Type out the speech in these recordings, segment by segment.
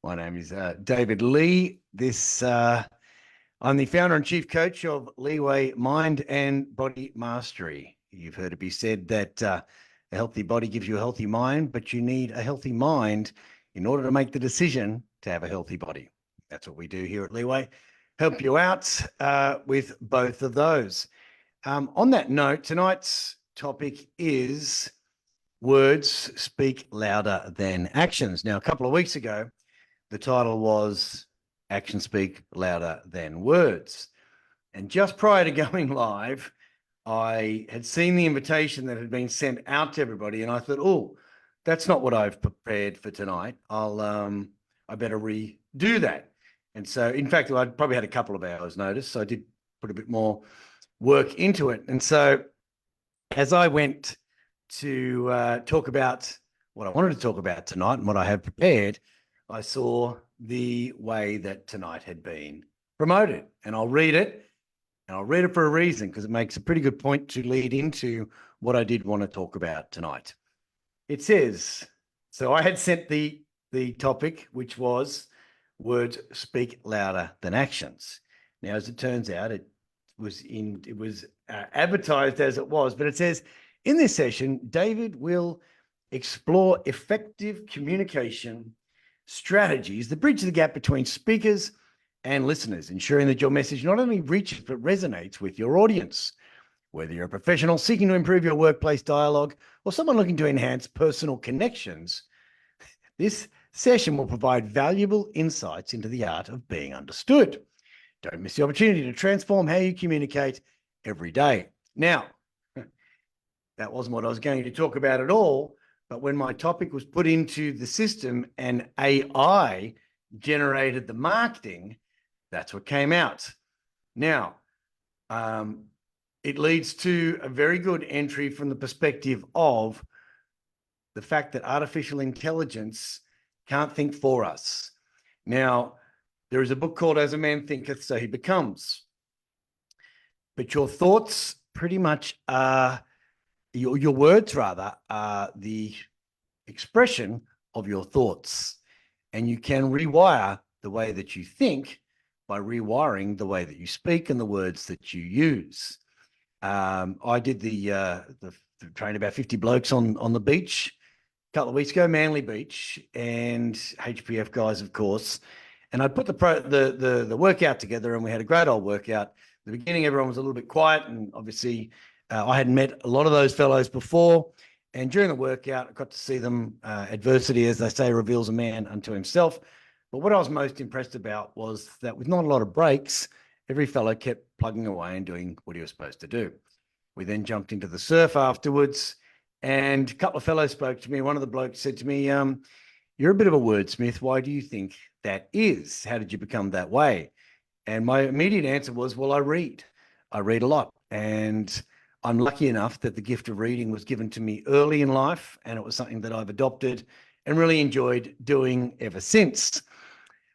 My name is David Lee. I'm the founder and chief coach of Leeway Mind and Body Mastery. You've heard it be said that a healthy body gives you a healthy mind, but you need a healthy mind in order to make the decision to have a healthy body. That's what we do here at Leeway. Help you out with both of those. On that note, tonight's topic is words speak louder than actions. Now, a couple of weeks ago, the title was Actions Speak Louder Than Words. And just prior to going live, I had seen the invitation that had been sent out to everybody, and I thought, oh, that's not what I've prepared for tonight. I better redo that. And so, in fact, I probably had a couple of hours notice, so I did put a bit more work into it. And so as I went to talk about what I wanted to talk about tonight and what I have prepared, I saw the way that tonight had been promoted. And I'll read it, and I'll read it for a reason, because it makes a pretty good point to lead into what I did want to talk about tonight. It says, so I had sent the topic, which was words speak louder than actions. Now, as it turns out, it was advertised as it was, but it says, in this session, David will explore effective communication strategies that bridge the gap between speakers and listeners, ensuring that your message not only reaches but resonates with your audience. Whether you're a professional seeking to improve your workplace dialogue or someone looking to enhance personal connections, this session will provide valuable insights into the art of being understood. Don't miss the opportunity to transform how you communicate every day. Now, that wasn't what I was going to talk about at all, but when my topic was put into the system and AI generated the marketing, that's what came out. Now, it leads to a very good entry from the perspective of the fact that artificial intelligence can't think for us. Now, there is a book called As a Man Thinketh, So He Becomes. But your thoughts pretty much are, your words rather, are the expression of your thoughts. And you can rewire the way that you think by rewiring the way that you speak and the words that you use. I did the train about 50 blokes on the beach a couple of weeks ago, Manly Beach, and HPF guys, of course. And I put the workout together, and we had a great old workout. At the beginning, everyone was a little bit quiet, and obviously I hadn't met a lot of those fellows before. And during the workout, I got to see them. Adversity, as they say, reveals a man unto himself. But what I was most impressed about was that with not a lot of breaks, every fellow kept plugging away and doing what he was supposed to do. We then jumped into the surf afterwards, and a couple of fellows spoke to me. One of the blokes said to me, you're a bit of a wordsmith. Why do you think that is? How did you become that way? And my immediate answer was, well, I read a lot, and I'm lucky enough that the gift of reading was given to me early in life, and it was something that I've adopted and really enjoyed doing ever since.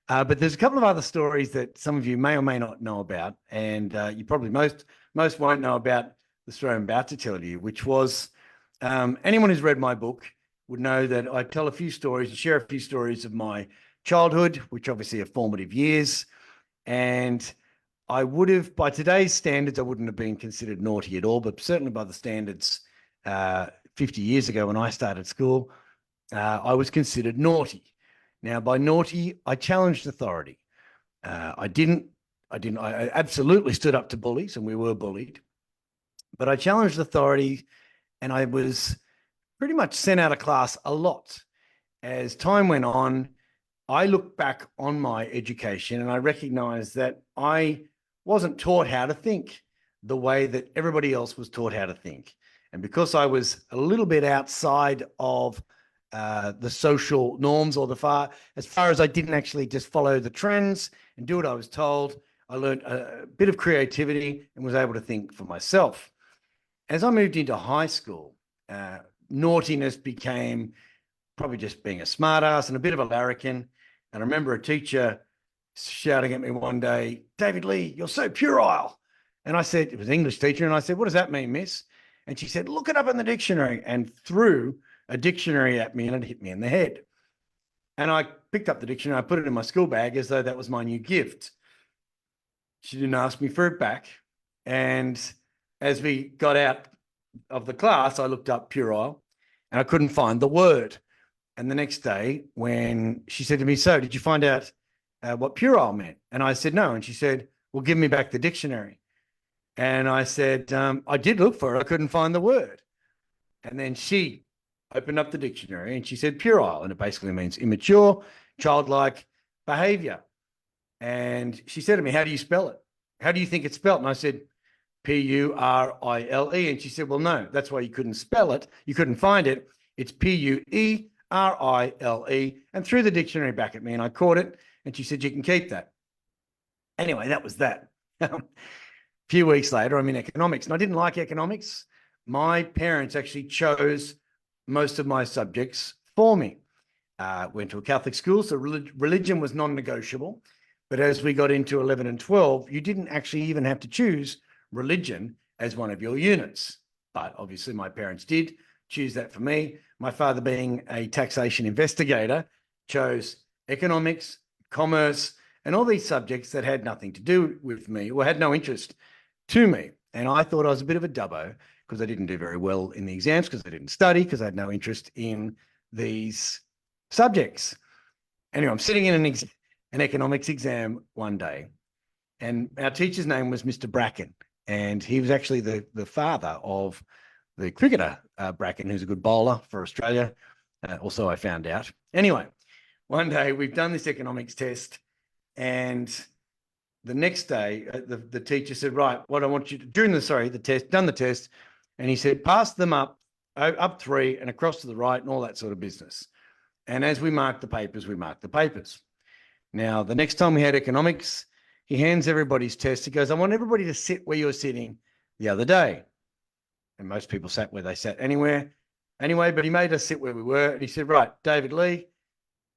But there's a couple of other stories that some of you may or may not know about, and you probably most won't know about the story I'm about to tell you, which was anyone who's read my book would know that I tell a few stories and share a few stories of my childhood, which obviously are formative years. And I would have, by today's standards, I wouldn't have been considered naughty at all, but certainly by the standards 50 years ago when I started school, I was considered naughty. Now, by naughty, I challenged authority. I absolutely stood up to bullies, and we were bullied, but I challenged authority, and I was pretty much sent out of class a lot. As time went on, I look back on my education and I recognized that I wasn't taught how to think the way that everybody else was taught how to think. And because I was a little bit outside of the social norms, or as far as I didn't actually just follow the trends and do what I was told, I learned a bit of creativity and was able to think for myself. As I moved into high school, naughtiness became probably just being a smartass and a bit of a larrikin. And I remember a teacher shouting at me one day, "David Lee, you're so puerile." And I said, it was an English teacher, and I said, "What does that mean, miss?" And she said, "Look it up in the dictionary," and threw a dictionary at me, and it hit me in the head. And I picked up the dictionary, I put it in my school bag as though that was my new gift. She didn't ask me for it back. And as we got out of the class, I looked up puerile and I couldn't find the word. And the next day, when she said to me, "So, did you find out what puerile meant?" And I said, "No." And she said, "Well, give me back the dictionary." And I said, "I did look for it. I couldn't find the word." And then she opened up the dictionary and she said puerile, and it basically means immature, childlike behavior. And she said to me, "How do you spell it? How do you think it's spelled?" And I said, Purile. And she said, "Well, no, that's why you couldn't spell it. You couldn't find it. It's Puerile." And threw the dictionary back at me, and I caught it. And she said, "You can keep that." Anyway, that was that. A few weeks later, I'm in economics, and I didn't like economics. My parents actually chose most of my subjects for me. Went to a Catholic school, so religion was non-negotiable. But as we got into 11 and 12, you didn't actually even have to choose religion as one of your units. But obviously my parents did choose that for me. My father, being a taxation investigator, chose economics, commerce, and all these subjects that had nothing to do with me or had no interest to me. And I thought I was a bit of a dubbo because I didn't do very well in the exams, because I didn't study, because I had no interest in these subjects. Anyway, I'm sitting in an economics exam one day, and our teacher's name was Mr. Bracken, and he was actually the father of the cricketer Bracken, who's a good bowler for Australia. Also, I found out. Anyway, one day we've done this economics test, and the next day the teacher said, "Right, what I want you to do done the test," and he said, "Pass them up 3 and across to the right and all that sort of business." And as we marked the papers, we marked the papers. Now, the next time we had economics, he hands everybody's test. He goes, "I want everybody to sit where you were sitting the other day." And most people sat where they sat anyway, but he made us sit where we were. And he said, "Right, David Lee,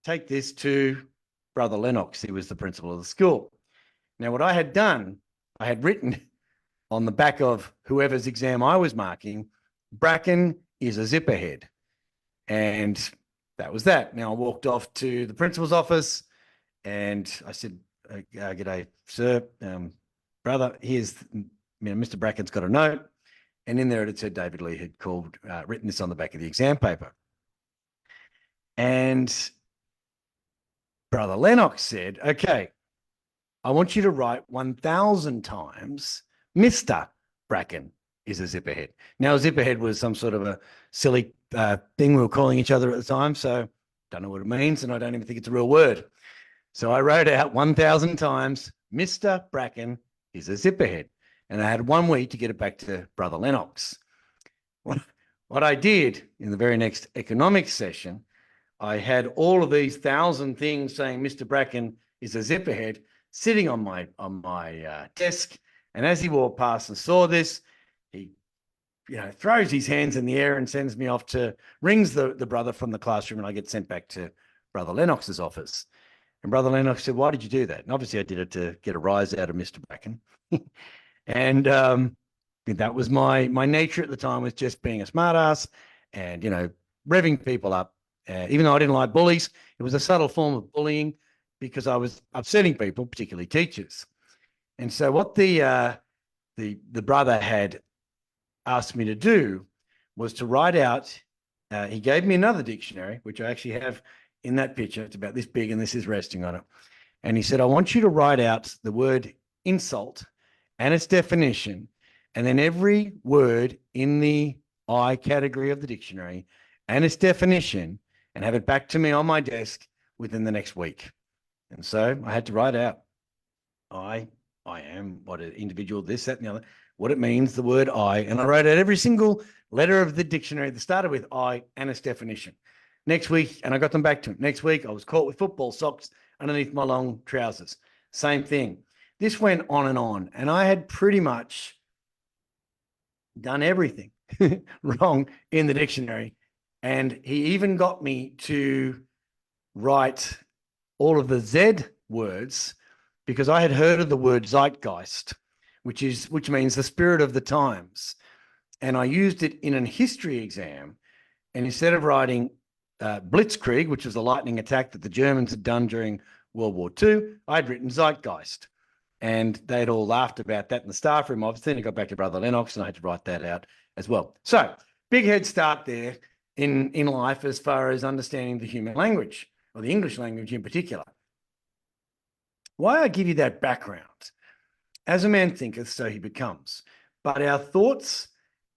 take this to Brother Lennox." He was the principal of the school. Now, what I had done, I had written on the back of whoever's exam I was marking, "Bracken is a zipperhead." And that was that. Now, I walked off to the principal's office and I said, "G'day, sir. Brother, Mr. Bracken's got a note." And in there it had said David Lee had written this on the back of the exam paper. And Brother Lennox said, "Okay, I want you to write 1,000 times, Mr. Bracken is a zipperhead." Now, a zipperhead was some sort of a silly thing we were calling each other at the time, so don't know what it means, and I don't even think it's a real word. So I wrote out 1,000 times, "Mr. Bracken is a zipperhead." And I had 1 week to get it back to Brother Lennox. What I did in the very next economics session, I had all of these 1,000 things saying Mr. Bracken is a zipperhead sitting on my desk. And as he walked past and saw this, he throws his hands in the air and sends me off rings the brother from the classroom, and I get sent back to Brother Lennox's office. And Brother Lennox said, "Why did you do that?" And obviously I did it to get a rise out of Mr. Bracken. And that was my nature at the time, was just being a smartass and, revving people up. Even though I didn't like bullies, it was a subtle form of bullying because I was upsetting people, particularly teachers. And so what the brother had asked me to do was to write out, he gave me another dictionary, which I actually have in that picture. It's about this big and this is resting on it. And he said, "I want you to write out the word insult and its definition, and then every word in the I category of the dictionary and its definition, and have it back to me on my desk within the next week." And so I had to write out, I am what an individual, this, that, and the other, what it means, the word I, and I wrote out every single letter of the dictionary that started with I and its definition. Next week, and I got them back to him. Next week, I was caught with football socks underneath my long trousers. Same thing. This went on, and I had pretty much done everything wrong in the dictionary. And he even got me to write all of the Z words, because I had heard of the word zeitgeist, which means the spirit of the times. And I used it in an history exam. And instead of writing Blitzkrieg, which was the lightning attack that the Germans had done during World War II, I'd written Zeitgeist. And they'd all laughed about that in the staff room. Obviously, and I got back to Brother Lennox and I had to write that out as well. So big head start there in life as far as understanding the human language, or the English language in particular. Why I give you that background, as a man thinketh, so he becomes. But our thoughts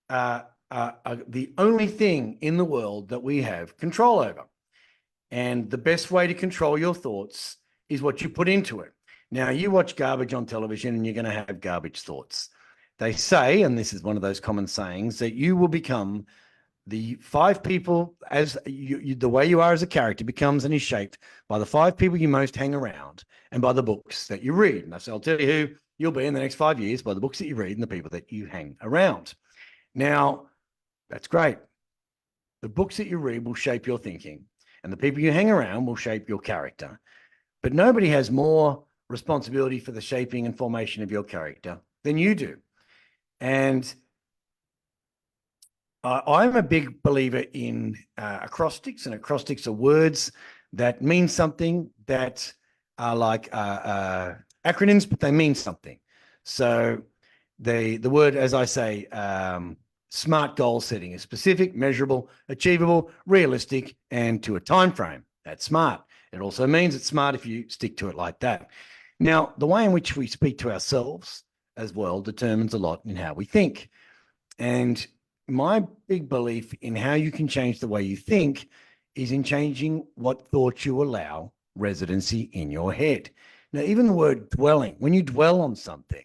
are the only thing in the world that we have control over. And the best way to control your thoughts is what you put into it. Now, you watch garbage on television and you're going to have garbage thoughts. They say, and this is one of those common sayings, that you will become the 5 people, as the way you are as a character becomes and is shaped by the 5 people you most hang around and by the books that you read. And so I'll tell you who you'll be in the next 5 years by the books that you read and the people that you hang around. Now, that's great. The books that you read will shape your thinking, and the people you hang around will shape your character. But nobody has more responsibility for the shaping and formation of your character than you do. And I'm a big believer in acrostics, and acrostics are words that mean something, that are like acronyms, but they mean something. So the word, as I say, SMART goal setting is specific, measurable, achievable, realistic, and to a time frame. That's SMART. It also means it's smart if you stick to it like that. Now, the way in which we speak to ourselves as well determines a lot in how we think. And my big belief in how you can change the way you think is in changing what thoughts you allow residency in your head. Now, even the word dwelling, when you dwell on something,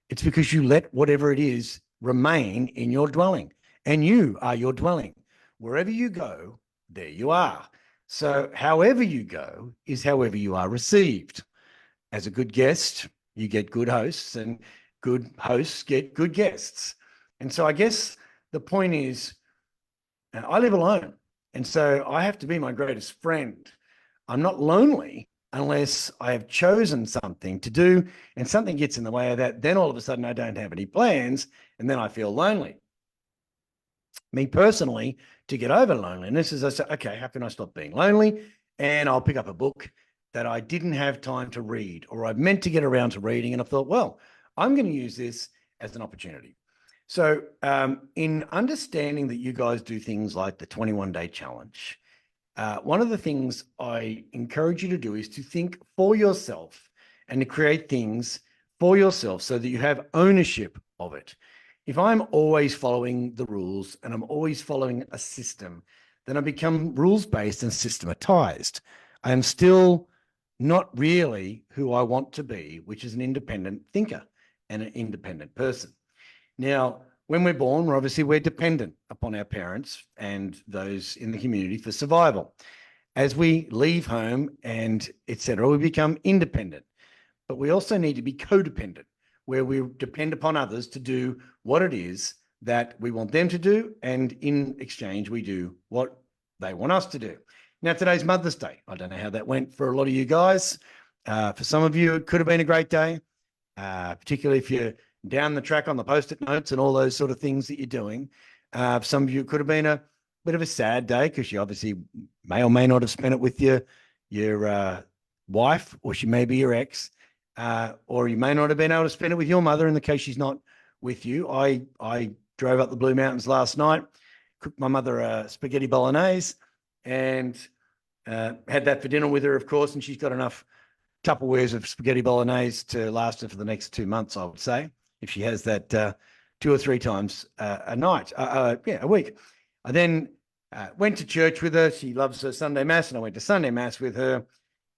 it's because you let whatever it is remain in your dwelling, and you are your dwelling. Wherever you go, there you are. So however you go is however you are received. As a good guest, you get good hosts, and good hosts get good guests. And so I guess the point is, I live alone. And so I have to be my greatest friend. I'm not lonely unless I have chosen something to do and something gets in the way of that. Then all of a sudden I don't have any plans, and then I feel lonely. Me personally, to get over loneliness is I say, okay, how can I stop being lonely? And I'll pick up a book that I didn't have time to read, or I meant to get around to reading. And I thought, well, I'm going to use this as an opportunity. So in understanding that you guys do things like the 21-day challenge, one of the things I encourage you to do is to think for yourself and to create things for yourself so that you have ownership of it. If I'm always following the rules and I'm always following a system, then I become rules-based and systematized. I am still not really who I want to be, which is an independent thinker and an independent person. Now, when we're born, we're dependent upon our parents and those in the community for survival. As we leave home and etc., we become independent, but we also need to be codependent, where we depend upon others to do what it is that we want them to do, and in exchange, we do what they want us to do. Now, today's Mother's Day. I don't know how that went for a lot of you guys. For some of you, it could have been a great day, particularly if you're down the track on the Post-it notes and all those sort of things that you're doing. For some of you, it could have been a bit of a sad day because you obviously may or may not have spent it with your wife, or she may be your ex, or you may not have been able to spend it with your mother in the case she's not with you. I drove up the Blue Mountains last night, cooked my mother a spaghetti bolognese, and had that for dinner with her, of course, and she's got enough Tupperwares of spaghetti bolognese to last her for the next 2 months, I would say, if she has that 2 or 3 times a night, a week. I then went to church with her. She loves her Sunday Mass, and I went to Sunday Mass with her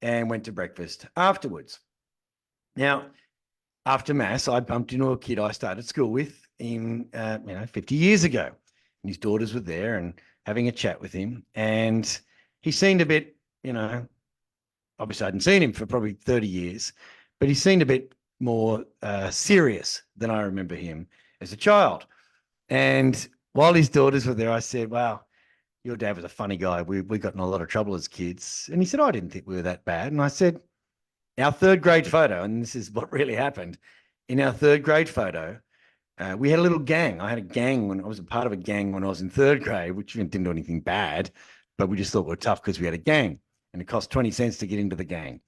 and went to breakfast afterwards. Now, after Mass, I bumped into a kid I started school with 50 years ago. And his daughters were there and having a chat with him. And he seemed a bit, obviously I hadn't seen him for probably 30 years, but he seemed a bit more serious than I remember him as a child. And while his daughters were there, I said, wow, your dad was a funny guy. We got in a lot of trouble as kids. And he said, I didn't think we were that bad. And I said, our 3rd grade photo, and this is what really happened, in our 3rd grade photo, we had a little gang. I had a gang when I was a part of a gang when I was in 3rd grade, which didn't do anything bad. but we just thought we were tough because we had a gang, and it cost 20 cents to get into the gang.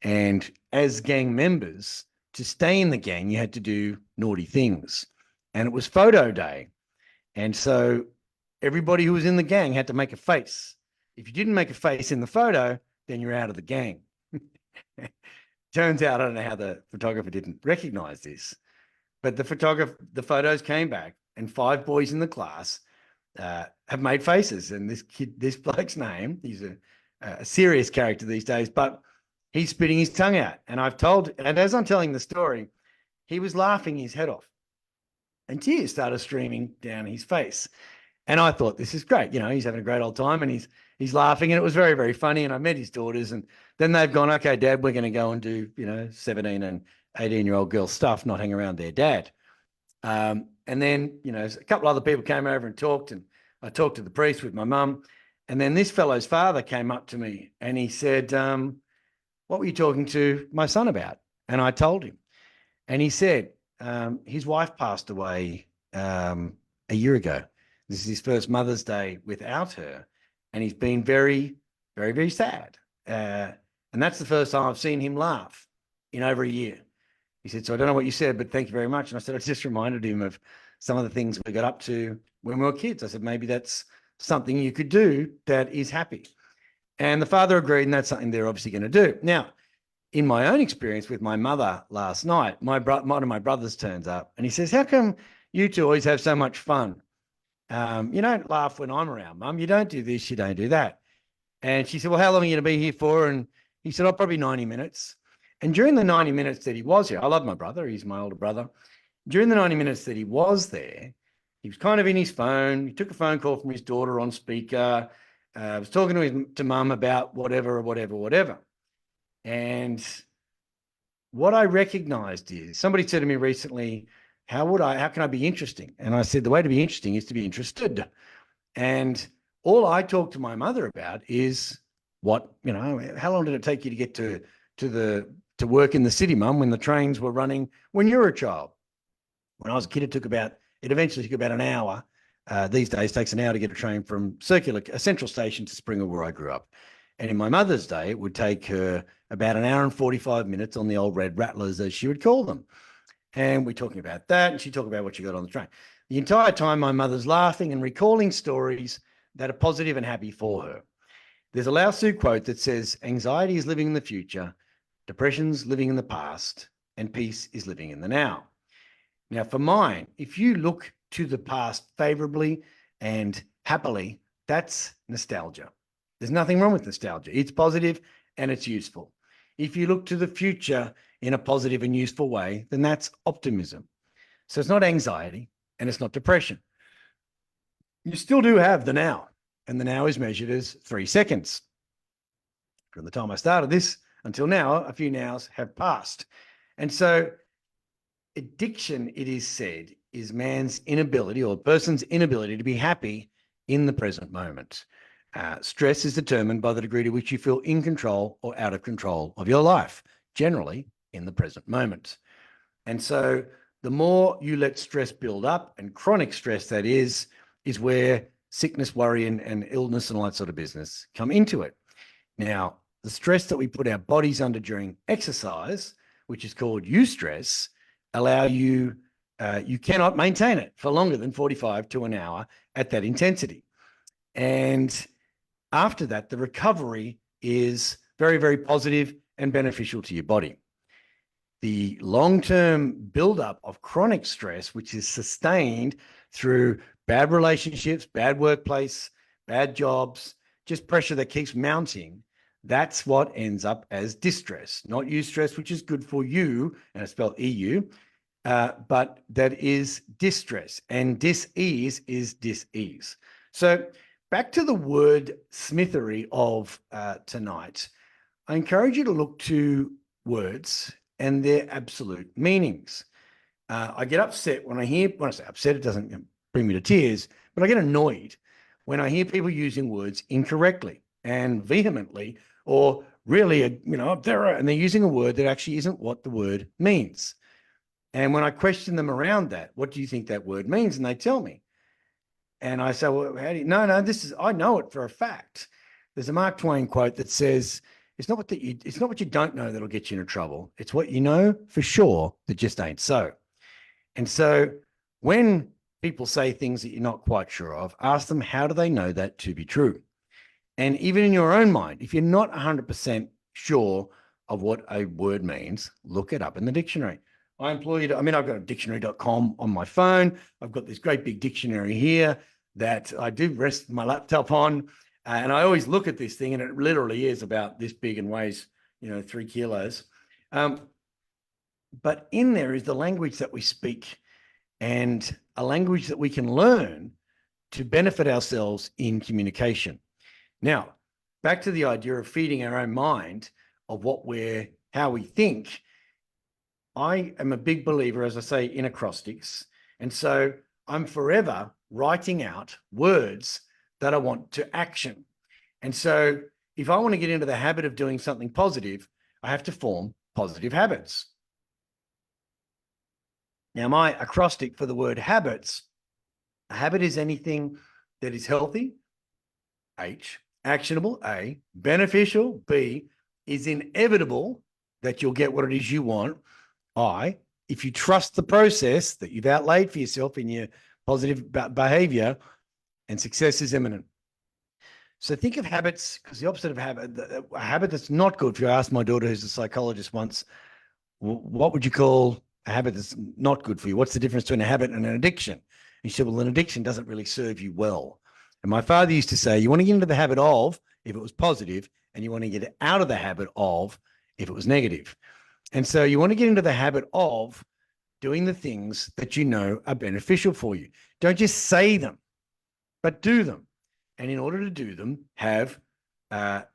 And as gang members, to stay in the gang, you had to do naughty things. And it was photo day. And so everybody who was in the gang had to make a face. If you didn't make a face in the photo, then you're out of the gang. Turns out, I don't know how the photographer didn't recognize this, but the photos came back, and 5 boys in the class have made faces. And this bloke's name, he's a serious character these days, but he's spitting his tongue out. And as I'm telling the story, he was laughing his head off, and tears started streaming down his face. And I thought, this is great. He's having a great old time, and he's laughing, and it was very, very funny. And I met his daughters, and then they've gone, okay, Dad, we're going to go and do, 17 and 18-year-old girl stuff, not hang around their dad. And then, a couple other people came over and talked, and I talked to the priest with my mum. And then this fellow's father came up to me, and he said, what were you talking to my son about? And I told him. And he said, his wife passed away a year ago. This is his first Mother's Day without her. And he's been very, very, very sad. And that's the first time I've seen him laugh in over a year. He said, so I don't know what you said, but thank you very much. And I said, I just reminded him of some of the things we got up to when we were kids. I said, maybe that's something you could do that is happy. And the father agreed, and that's something they're obviously going to do. Now, in my own experience with my mother last night, one of my brothers turns up, and he says, how come you two always have so much fun? You don't laugh when I'm around, Mum. You don't do this, you don't do that. And she said, well, how long are you going to be here for? And he said, oh, probably 90 minutes. And during the 90 minutes that he was here, I love my brother. He's my older brother. During the 90 minutes that he was there, he was kind of in his phone. He took a phone call from his daughter on speaker. Was talking to Mum about whatever. And what I recognized is, somebody said to me recently, how can I be interesting? And I said, the way to be interesting is to be interested. And all I talk to my mother about is how long did it take you to get to work in the city, Mum, when the trains were running when you were a child? When I was a kid, it eventually took about an hour. These days, it takes an hour to get a train from a central station to Springfield, where I grew up. And in my mother's day, it would take her about an hour and 45 minutes on the old red rattlers, as she would call them. And we're talking about that, and she talked about what she got on the train. The entire time, my mother's laughing and recalling stories that are positive and happy for her. There's a Lao Tzu quote that says, anxiety is living in the future, depression's living in the past, and peace is living in the now. Now, for mine, if you look to the past favorably and happily, that's nostalgia. There's nothing wrong with nostalgia. It's positive and it's useful. If you look to the future in a positive and useful way, then that's optimism. So it's not anxiety and it's not depression. You still do have the now, and the now is measured as 3 seconds. From the time I started this until now, a few nows have passed. And so addiction, it is said, is man's inability, or a person's inability, to be happy in the present moment. Stress is determined by the degree to which you feel in control or out of control of your life, generally in the present moment. And so the more you let stress build up, and chronic stress that is where sickness, worry, and illness and all that sort of business come into it. Now, the stress that we put our bodies under during exercise, which is called eustress, allow you, you cannot maintain it for longer than 45 to an hour at that intensity. And after that, the recovery is very, very positive and beneficial to your body. The long-term buildup of chronic stress, which is sustained through bad relationships, bad workplace, bad jobs, just pressure that keeps mounting, that's what ends up as distress, not eustress, which is good for you, and it's spelled EU, but that is distress, and dis-ease is dis-ease. So back to the word smithery of tonight, I encourage you to look to words and their absolute meanings. I get upset when I say upset, it doesn't bring me to tears, but I get annoyed when I hear people using words incorrectly and vehemently, or really, and they're using a word that actually isn't what the word means. And when I question them around that, what do you think that word means? And they tell me. And I say, well, how do you, no, I know it for a fact. There's a Mark Twain quote that says, it's not what you don't know that'll get you into trouble. It's what you know for sure that just ain't so. And so when people say things that you're not quite sure of, ask them, how do they know that to be true? And even in your own mind, if you're not 100% sure of what a word means, look it up in the dictionary. I implore you to, I've got a dictionary.com on my phone. I've got this great big dictionary here that I do rest my laptop on. And I always look at this thing, and it literally is about this big and weighs, 3 kilos. But in there is the language that we speak, and a language that we can learn to benefit ourselves in communication. Now, back to the idea of feeding our own mind of how we think. I am a big believer, as I say, in acrostics. And so I'm forever writing out words that I want to action. And so if I want to get into the habit of doing something positive, I have to form positive habits. Now, my acrostic for the word habits, a habit is anything that is healthy, H, actionable, A, beneficial, B, is inevitable that you'll get what it is you want, I, if you trust the process that you've outlaid for yourself in your positive behavior, and success is imminent. So think of habits, because the opposite of a habit that's not good. If you ask my daughter, who's a psychologist, once, what would you call a habit that's not good for you? What's the difference between a habit and an addiction? And she said, well, an addiction doesn't really serve you well. And my father used to say, you want to get into the habit of, if it was positive, and you want to get out of the habit of, if it was negative. And so you want to get into the habit of doing the things that you know are beneficial for you. Don't just say them, but do them. And in order to do them, have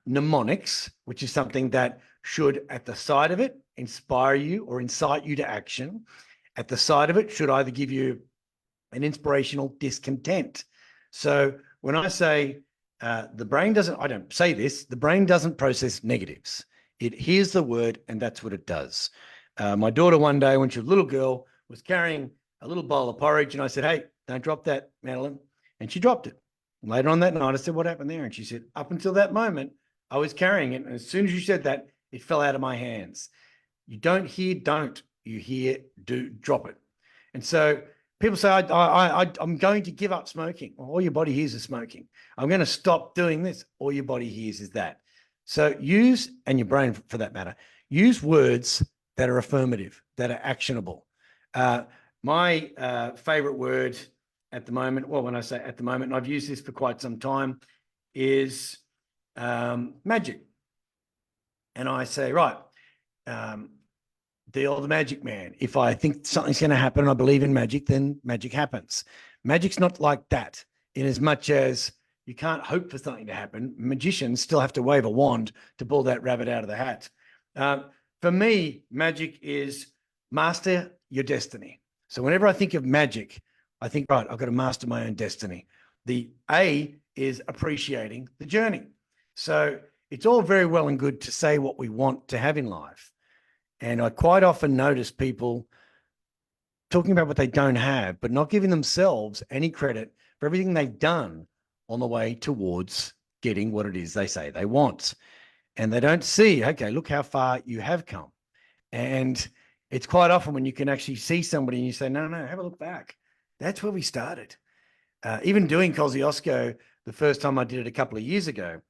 mnemonics, which is something that should, at the side of it, inspire you or incite you to action. At the side of it should either give you an inspirational discontent. So when I say the brain doesn't, I don't say this, the brain doesn't process negatives. It hears the word, and that's what it does. My daughter one day, when she was a little girl, was carrying a little bowl of porridge, and I said, hey, don't drop that, Madeline. And she dropped it. And later on that night, I said, what happened there? And she said, up until that moment, I was carrying it. And as soon as you said that, it fell out of my hands. You don't hear don't. You hear do, drop it. And so people say, I'm going to give up smoking. Well, all your body hears is smoking. I'm going to stop doing this. All your body hears is that. So use, and your brain for that matter, use words that are affirmative, that are actionable. My favorite word at the moment, well, when I say at the moment, and I've used this for quite some time, is magic. And I say, right, the old magic man. If I think something's going to happen and I believe in magic, then magic happens. Magic's not like that, in as much as you can't hope for something to happen. Magicians still have to wave a wand to pull that rabbit out of the hat. For me, magic is master your destiny. So whenever I think of magic, I think, right, I've got to master my own destiny. The A is appreciating the journey. So it's all very well and good to say what we want to have in life. And I quite often notice people talking about what they don't have, but not giving themselves any credit for everything they've done on the way towards getting what it is they say they want. And they don't see, okay, look how far you have come. And it's quite often when you can actually see somebody and you say, no, have a look back. That's where we started. Even doing Kosciuszko the first time I did it a couple of years ago,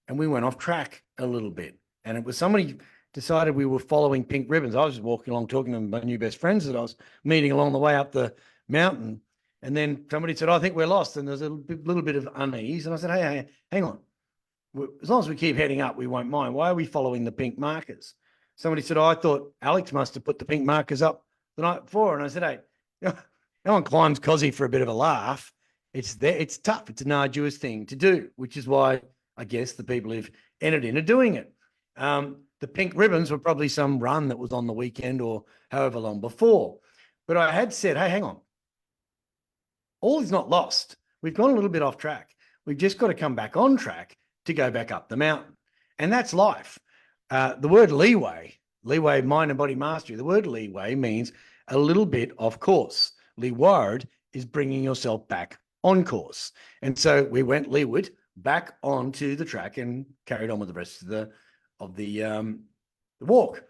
and we went off track a little bit. And it was somebody decided we were following pink ribbons. I was just walking along talking to my new best friends that I was meeting along the way up the mountain. And then somebody said, I think we're lost. And there's a little bit of unease. And I said, hey, hang on. As long as we keep heading up, we won't mind. Why are we following the pink markers? Somebody said, I thought Alex must have put the pink markers up the night before. And I said, hey, no one climbs Cosy for a bit of a laugh. It's tough. It's an arduous thing to do, which is why I guess the people who've entered in are doing it. The pink ribbons were probably some run that was on the weekend or however long before. But I had said, hey, hang on. All is not lost. We've gone a little bit off track. We've just got to come back on track to go back up the mountain. And that's life. The word leeway, mind and body mastery, the word leeway means a little bit off course. Leeward is bringing yourself back on course. And so we went leeward back onto the track and carried on with the rest of the walk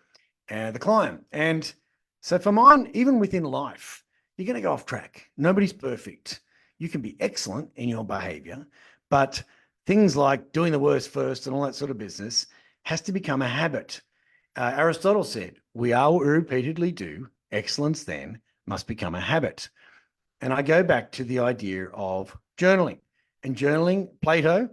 and the climb. And so for mine, even within life, you're going to go off track. Nobody's perfect. You can be excellent in your behavior, but things like doing the worst first and all that sort of business has to become a habit. Aristotle said, we are what we repeatedly do. Excellence then must become a habit. And I go back to the idea of journaling. And journaling, Plato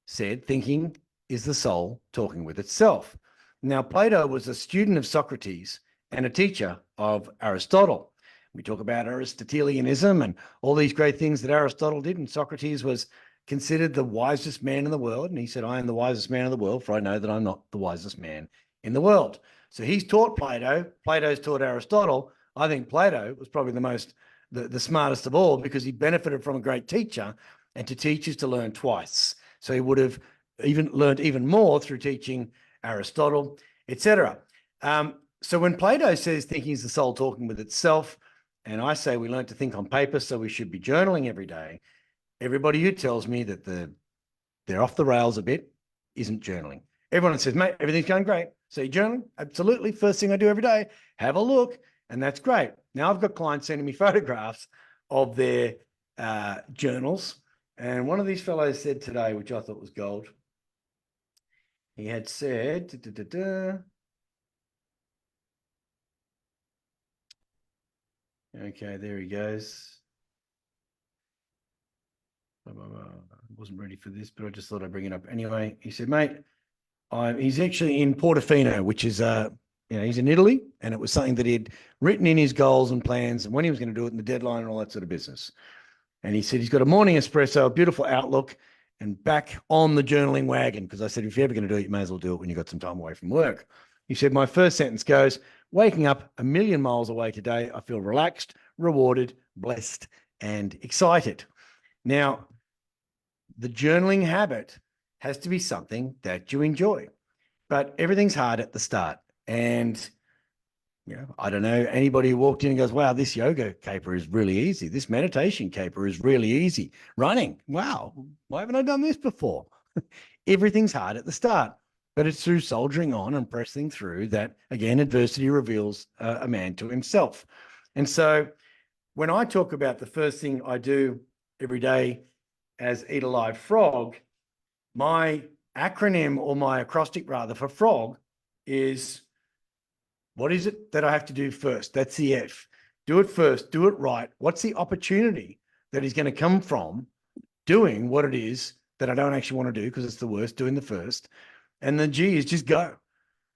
said, thinking is the soul talking with itself. Now, Plato was a student of Socrates and a teacher of Aristotle. We talk about Aristotelianism and all these great things that Aristotle did, and Socrates was considered the wisest man in the world. And he said, I am the wisest man in the world, for I know that I'm not the wisest man in the world. So he's taught Plato. Plato's taught Aristotle. I think Plato was probably the smartest of all, because he benefited from a great teacher, and to teach is to learn twice. So he would have learned even more through teaching Aristotle, etc. So when Plato says thinking is the soul talking with itself, and I say we learn to think on paper, so we should be journaling every day, everybody who tells me that they're off the rails a bit isn't journaling. Everyone says, mate, everything's going great. So you journaling? Absolutely. First thing I do every day, have a look, and that's great. Now I've got clients sending me photographs of their journals. And one of these fellows said today, which I thought was gold, he had said, okay, there he goes. I wasn't ready for this, but I just thought I'd bring it up anyway. He said, mate, he's actually in Portofino, which is, he's in Italy, and it was something that he'd written in his goals and plans and when he was going to do it and the deadline and all that sort of business. And he said he's got a morning espresso, a beautiful outlook, and back on the journaling wagon. Because I said, if you're ever going to do it, you may as well do it when you've got some time away from work. He said, my first sentence goes, waking up 1,000,000 miles away today, I feel relaxed, rewarded, blessed, and excited. Now, the journaling habit has to be something that you enjoy, but everything's hard at the start. And I don't know anybody who walked in and goes, wow, this yoga caper is really easy. This meditation caper is really easy. Running, wow, why haven't I done this before? Everything's hard at the start, but it's through soldiering on and pressing through that, again, adversity reveals a man to himself. And so when I talk about the first thing I do every day as Eat a Live Frog, my acronym, or my acrostic rather, for frog is, what is it that I have to do first? That's the F. Do it first, do it right. What's the opportunity that is going to come from doing what it is that I don't actually want to do, because it's the worst, doing the first. And the G is just go.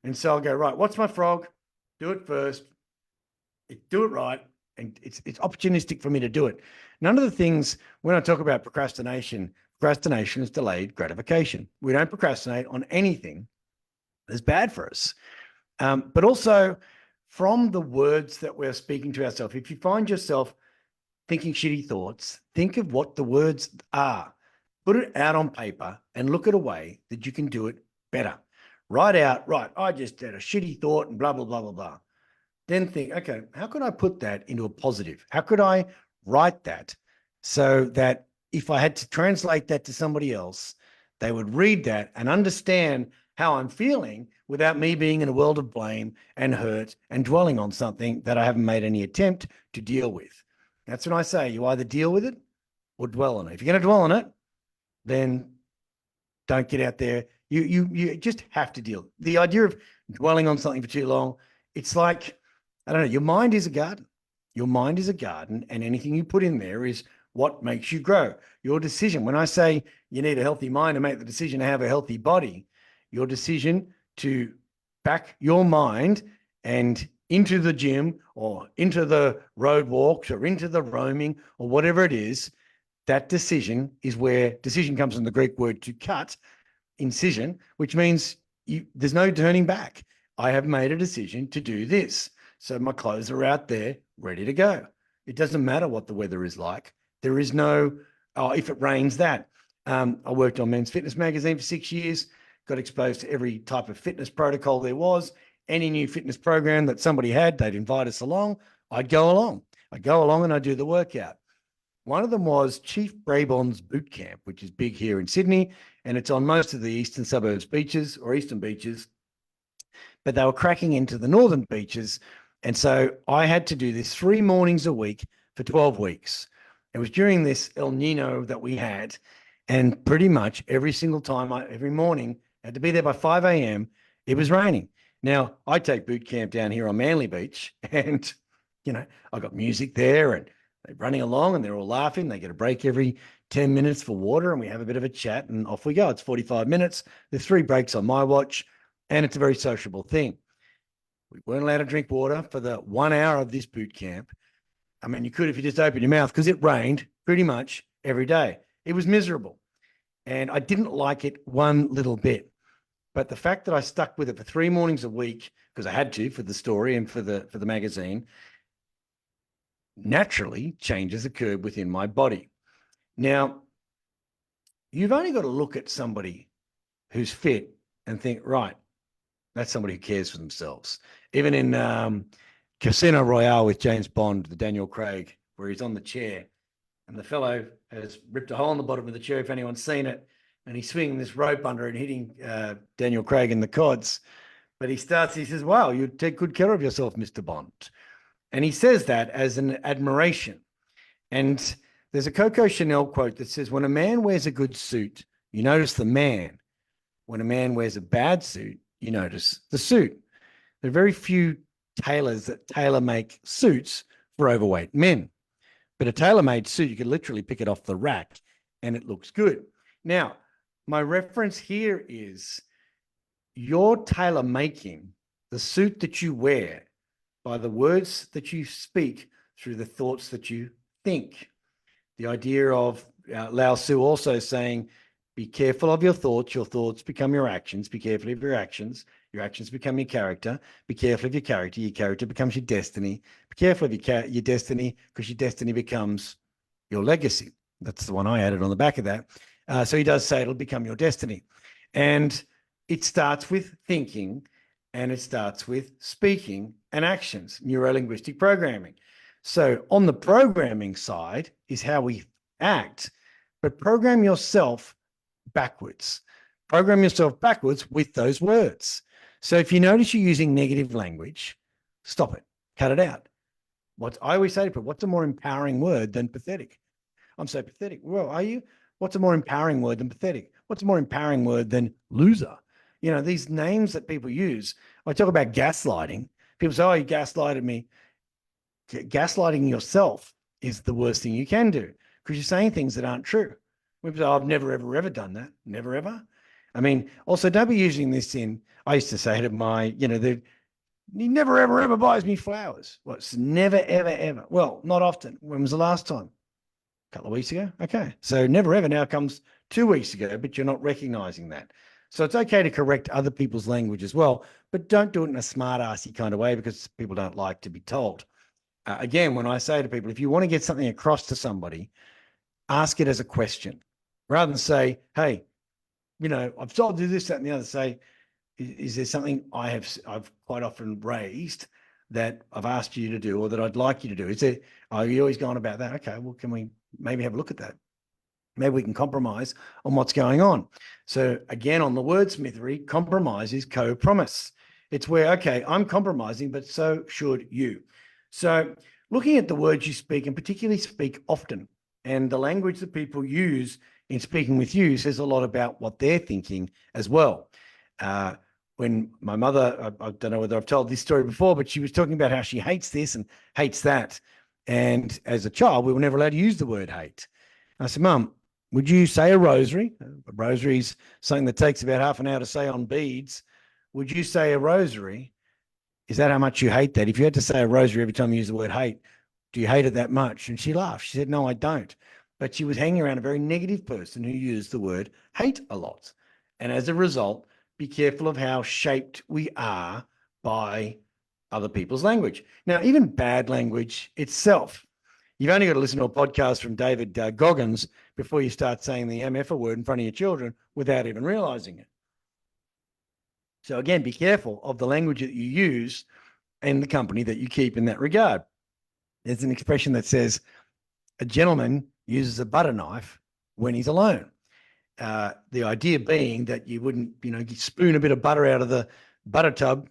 And so I'll go, right, what's my frog? Do it first, do it right. And it's opportunistic for me to do it. None of the things, when I talk about procrastination is delayed gratification. We don't procrastinate on anything that's bad for us. But also from the words that we're speaking to ourselves, if you find yourself thinking shitty thoughts, think of what the words are. Put it out on paper and look at a way that you can do it better. Write out, right, I just had a shitty thought and blah, blah, blah, blah, blah. Then think, okay, how could I put that into a positive? How could I write that so that if I had to translate that to somebody else, they would read that and understand how I'm feeling without me being in a world of blame and hurt and dwelling on something that I haven't made any attempt to deal with. That's when I say you either deal with it or dwell on it. If you're going to dwell on it, then don't get out there. You just have to deal. The idea of dwelling on something for too long, it's like, I don't know, your mind is a garden. Your mind is a garden, and anything you put in there is what makes you grow. Your decision, when I say you need a healthy mind to make the decision to have a healthy body, your decision to back your mind and into the gym or into the road walks or into the roaming or whatever it is, that decision is where decision comes from the Greek word to cut, incision, which means there's no turning back. I have made a decision to do this. So my clothes are out there ready to go. It doesn't matter what the weather is like. There is no, if it rains, that. I worked on Men's Fitness magazine for 6 years, got exposed to every type of fitness protocol there was. Any new fitness program that somebody had, they'd invite us along. I'd go along. I'd go along and I'd do the workout. One of them was Chief Braybon's Boot Camp, which is big here in Sydney, and it's on most of the eastern suburbs beaches or eastern beaches, but they were cracking into the northern beaches. And so I had to do this 3 mornings a week for 12 weeks. It was during this El Nino that we had, and pretty much every single time, every morning, I had to be there by 5 a.m. It was raining. Now, I take boot camp down here on Manly Beach, and, I got music there, and they're running along, and they're all laughing. They get a break every 10 minutes for water, and we have a bit of a chat, and off we go. It's 45 minutes. There's 3 breaks on my watch, and it's a very sociable thing. We weren't allowed to drink water for the 1 hour of this boot camp. I mean, you could if you just opened your mouth, because it rained pretty much every day. It was miserable. And I didn't like it one little bit. But the fact that I stuck with it for 3 mornings a week, because I had to for the story and for the magazine, naturally changes occurred within my body. Now, you've only got to look at somebody who's fit and think, right, that's somebody who cares for themselves. Even in Casino Royale with James Bond, the Daniel Craig, where he's on the chair and the fellow has ripped a hole in the bottom of the chair, if anyone's seen it, and he's swinging this rope under and hitting Daniel Craig in the cods. But he says, wow, you take good care of yourself, Mr. Bond. And he says that as an admiration. And there's a Coco Chanel quote that says, when a man wears a good suit, you notice the man. When a man wears a bad suit, you notice the suit. There are very few tailors that tailor-make suits for overweight men. But a tailor-made suit, you can literally pick it off the rack and it looks good. Now, my reference here is you're tailor-making the suit that you wear by the words that you speak through the thoughts that you think. The idea of Lao Tzu also saying, be careful of your thoughts become your actions, be careful of your actions become your character, be careful of your character becomes your destiny, be careful of your destiny, because your destiny becomes your legacy. That's the one I added on the back of that. So he does say it'll become your destiny. And it starts with thinking, and it starts with speaking and actions, neuro-linguistic programming. So on the programming side is how we act, but program yourself backwards. Program yourself backwards with those words. So if you notice you're using negative language, stop it, cut it out. I always say to people, what's a more empowering word than pathetic? I'm so pathetic. Well, are you? What's a more empowering word than pathetic? What's a more empowering word than loser? These names that people use. I talk about gaslighting. People say, oh, you gaslighted me. Gaslighting yourself is the worst thing you can do, because you're saying things that aren't true. People say, oh, I've never, ever, ever done that. Never, ever. I mean, also don't be using this I used to say to my, he never, ever, ever buys me flowers. Well, it's never, ever, ever. Well, not often. When was the last time? A couple of weeks ago. Okay. So never, ever now comes 2 weeks ago, but you're not recognizing that. So it's okay to correct other people's language as well, but don't do it in a smart-assy kind of way, because people don't like to be told. Again, when I say to people, if you want to get something across to somebody, ask it as a question rather than say, hey, I've told you this, that, and the other. Say, is there something I've quite often raised that I've asked you to do, or that I'd like you to do? Are you always going about that? Okay, well, can we maybe have a look at that? Maybe we can compromise on what's going on. So again, on the wordsmithery, compromise is co-promise. It's where, okay, I'm compromising, but so should you. So looking at the words you speak, and particularly speak often, and the language that people use in speaking with you says a lot about what they're thinking as well. When my mother, I don't know whether I've told this story before, but she was talking about how she hates this and hates that. And as a child, we were never allowed to use the word hate. I said, Mum, would you say a rosary? A rosary is something that takes about half an hour to say on beads. Would you say a rosary? Is that how much you hate that? If you had to say a rosary every time you use the word hate, do you hate it that much? And she laughed. She said, no, I don't. But she was hanging around a very negative person who used the word hate a lot. And as a result, be careful of how shaped we are by other people's language. Now, even bad language itself. You've only got to listen to a podcast from David Goggins before you start saying the MF word in front of your children without even realizing it. So again, be careful of the language that you use and the company that you keep in that regard. There's an expression that says, a gentleman uses a butter knife when he's alone. The idea being that you wouldn't, spoon a bit of butter out of the butter tub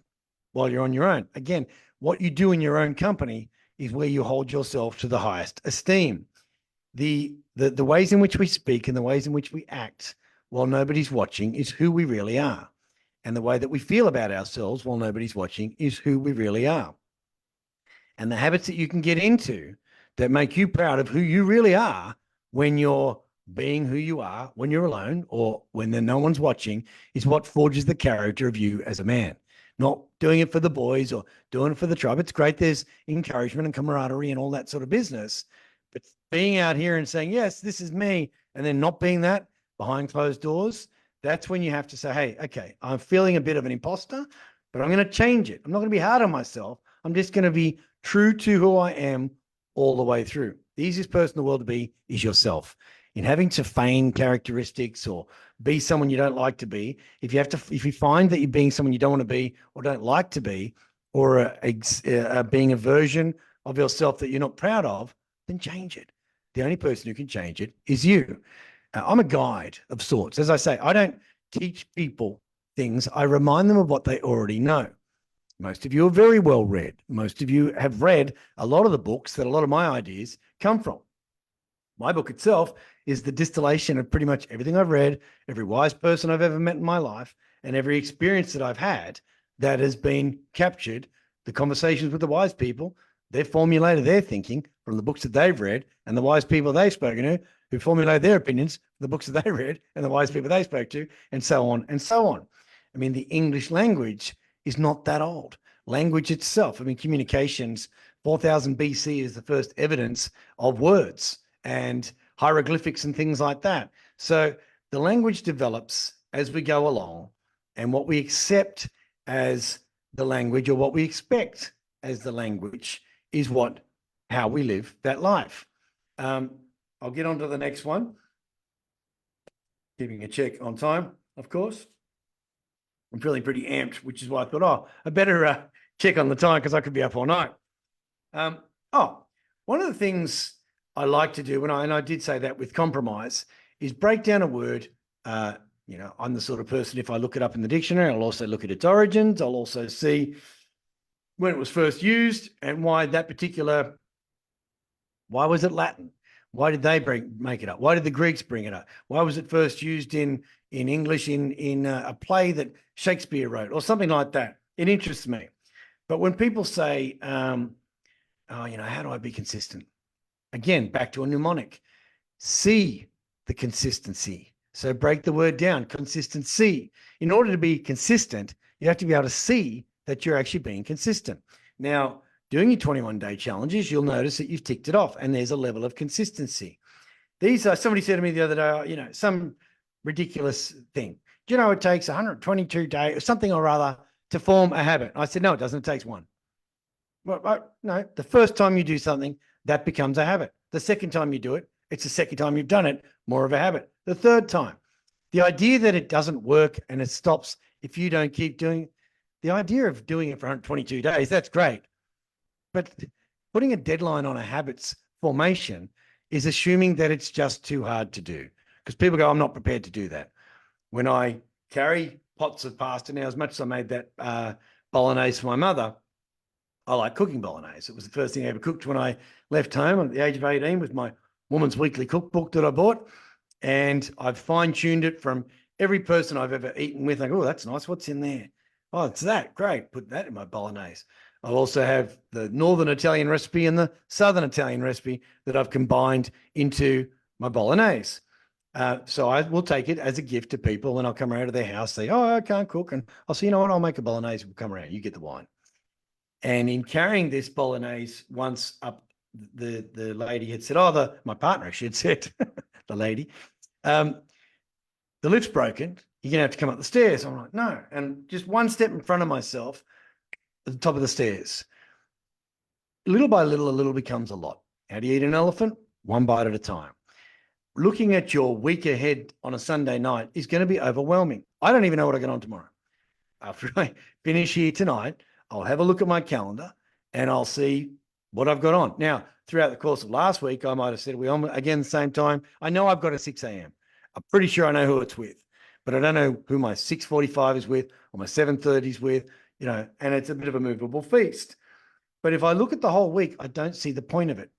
while you're on your own. Again, what you do in your own company is where you hold yourself to the highest esteem. The ways in which we speak and the ways in which we act while nobody's watching is who we really are. And the way that we feel about ourselves while nobody's watching is who we really are. And the habits that you can get into that make you proud of who you really are when you're being who you are, when you're alone or when no one's watching, is what forges the character of you as a man. Not doing it for the boys or doing it for the tribe. It's great. There's encouragement and camaraderie and all that sort of business. But being out here and saying, yes, this is me, and then not being that behind closed doors, that's when you have to say, hey, okay, I'm feeling a bit of an imposter, but I'm going to change it. I'm not going to be hard on myself. I'm just going to be true to who I am all the way through. The easiest person in the world to be is yourself. In having to feign characteristics or be someone you don't like to be, if you find that you're being someone you don't want to be or don't like to be, or being a version of yourself that you're not proud of, then change it. The only person who can change it is you. I'm a guide of sorts. As I say, I don't teach people things. I remind them of what they already know. Most of you are very well read. Most of you have read a lot of the books that a lot of my ideas come from. My book itself is the distillation of pretty much everything I've read, every wise person I've ever met in my life, and every experience that I've had that has been captured, the conversations with the wise people. They've formulated their thinking from the books that they've read, and the wise people they've spoken to who formulate their opinions from the books that they read and the wise people they spoke to, and so on and so on. I mean, the English language is not that old. Language itself, I mean, communications, 4000 BC is the first evidence of words and hieroglyphics and things like that. So the language develops as we go along, and what we accept as the language or what we expect as the language is how we live that life. I'll get on to the next one. Keeping a check on time, of course. I'm feeling pretty amped, which is why I thought, I better check on the time because I could be up all night. One of the things I like to do, and I did say that with compromise, is break down a word. I'm the sort of person, if I look it up in the dictionary, I'll also look at its origins. I'll also see when it was first used and why was it Latin? Why did they make it up? Why did the Greeks bring it up? Why was it first used in English in a play that Shakespeare wrote or something like that? It interests me. But when people say, how do I be consistent? Again, back to a mnemonic. See the consistency. So break the word down, consistency. In order to be consistent, you have to be able to see that you're actually being consistent. Now, doing your 21-day challenges, you'll notice that you've ticked it off and there's a level of consistency. These are, somebody said to me the other day, some ridiculous thing. Do you know it takes 122 days or something or other to form a habit? I said, no, it doesn't. It takes one. Well, no, the first time you do something, that becomes a habit. The second time you do it, it's the second time you've done it, more of a habit. The third time, the idea that it doesn't work and it stops if you don't keep doing it, the idea of doing it for 122 days, that's great. But putting a deadline on a habits formation is assuming that it's just too hard to do, because people go, I'm not prepared to do that. When I carry pots of pasta now, as much as I made that bolognese for my mother, I like cooking bolognese. It was the first thing I ever cooked when I left home at the age of 18 with my Woman's Weekly Cookbook that I bought. And I've fine-tuned it from every person I've ever eaten with. I go, oh, that's nice. What's in there? Oh, it's that. Great. Put that in my bolognese. I also have the Northern Italian recipe and the Southern Italian recipe that I've combined into my bolognese. So I will take it as a gift to people, and I'll come around to their house, say, oh, I can't cook. And I'll say, you know what? I'll make a bolognese. We'll come around. You get the wine. And in carrying this bolognese once up, the lady had said, my partner actually had said, the lady, the lift's broken. You're going to have to come up the stairs. I'm like, no. And just one step in front of myself at the top of the stairs. Little by little, a little becomes a lot. How do you eat an elephant? One bite at a time. Looking at your week ahead on a Sunday night is going to be overwhelming. I don't even know what I got on tomorrow. After I finish here tonight, I'll have a look at my calendar and I'll see what I've got on. Now, throughout the course of last week, I might have said, we on again the same time. I know I've got a 6 a.m. I'm pretty sure I know who it's with, but I don't know who my 6:45 is with or my 7:30 is with, and it's a bit of a movable feast. But if I look at the whole week, I don't see the point of it.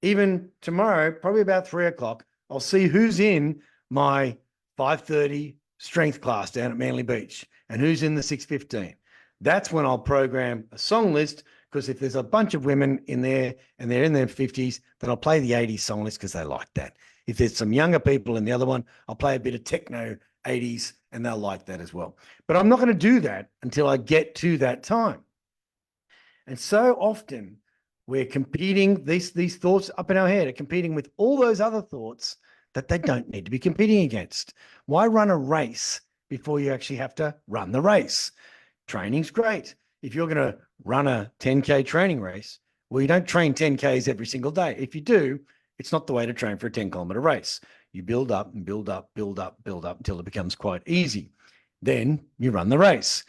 Even tomorrow, probably about 3 o'clock, I'll see who's in my 5:30 strength class down at Manly Beach and who's in the 6:15. That's when I'll program a song list, because if there's a bunch of women in there and they're in their 50s, then I'll play the 80s song list because they like that. If there's some younger people in the other one, I'll play a bit of techno 80s and they'll like that as well. But I'm not going to do that until I get to that time. And so often we're competing, these thoughts up in our head are competing with all those other thoughts that they don't need to be competing against. Why run a race before you actually have to run the race? Training's great. If you're going to run a 10K training race, well, you don't train 10Ks every single day. If you do, it's not the way to train for a 10-kilometer race. You build up and build up, build up, build up until it becomes quite easy. Then you run the race.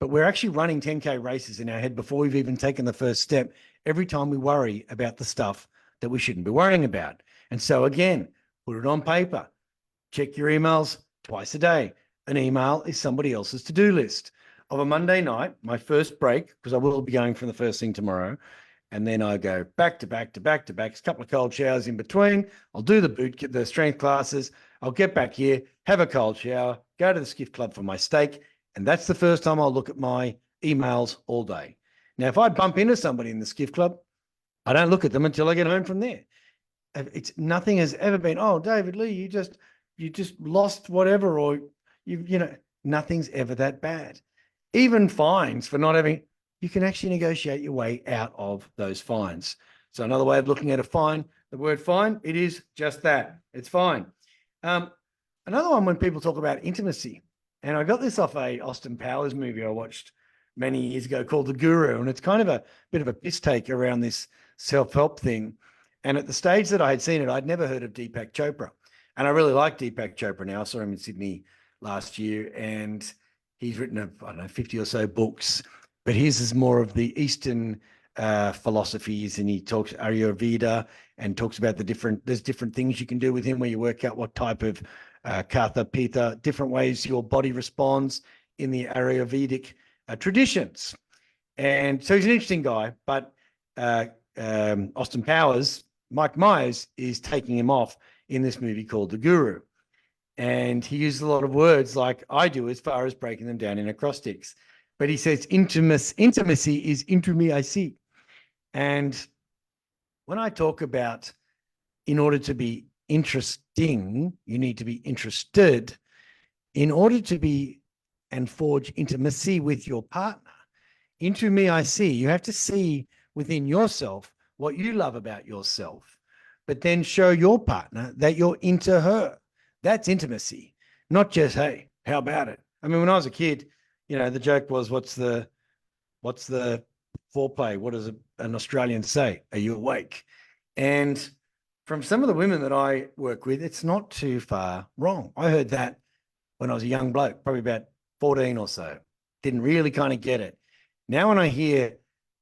But we're actually running 10K races in our head before we've even taken the first step every time we worry about the stuff that we shouldn't be worrying about. And so again, put it on paper. Check your emails twice a day. An email is somebody else's to-do list. Of a Monday night, my first break, because I will be going from the first thing tomorrow, and then I go back to back to back to back, a couple of cold showers in between. I'll do the strength classes. I'll get back here, have a cold shower, go to the skiff club for my steak, and that's the first time I'll look at my emails all day. Now, if I bump into somebody in the skiff club, I don't look at them until I get home from there. Nothing has ever been, oh, David Lee, you just lost whatever, or nothing's ever that bad. Even fines for not having, you can actually negotiate your way out of those fines. So another way of looking at a fine, the word fine, it is just that. It's fine. Another one, when people talk about intimacy, and I got this off a Austin Powers movie I watched many years ago called The Guru, and it's kind of a bit of a piss take around this self-help thing. And at the stage that I had seen it, I'd never heard of Deepak Chopra. And I really like Deepak Chopra now. I saw him in Sydney last year, and he's written, 50 or so books, but his is more of the Eastern philosophies, and he talks Ayurveda and talks about there's different things you can do with him where you work out what type of Kapha, Pitta, different ways your body responds in the Ayurvedic traditions. And so he's an interesting guy, but Austin Powers, Mike Myers, is taking him off in this movie called The Guru. And he uses a lot of words like I do as far as breaking them down in acrostics. But he says intimacy is into me, I see. And when I talk about, in order to be interesting, you need to be interested. In order to be and forge intimacy with your partner, into me, I see. You have to see within yourself what you love about yourself, but then show your partner that you're into her. That's intimacy, not just, hey, how about it? I mean, when I was a kid, the joke was, what's the foreplay? What does an Australian say? Are you awake? And from some of the women that I work with, it's not too far wrong. I heard that when I was a young bloke, probably about 14 or so. Didn't really kind of get it. Now when I hear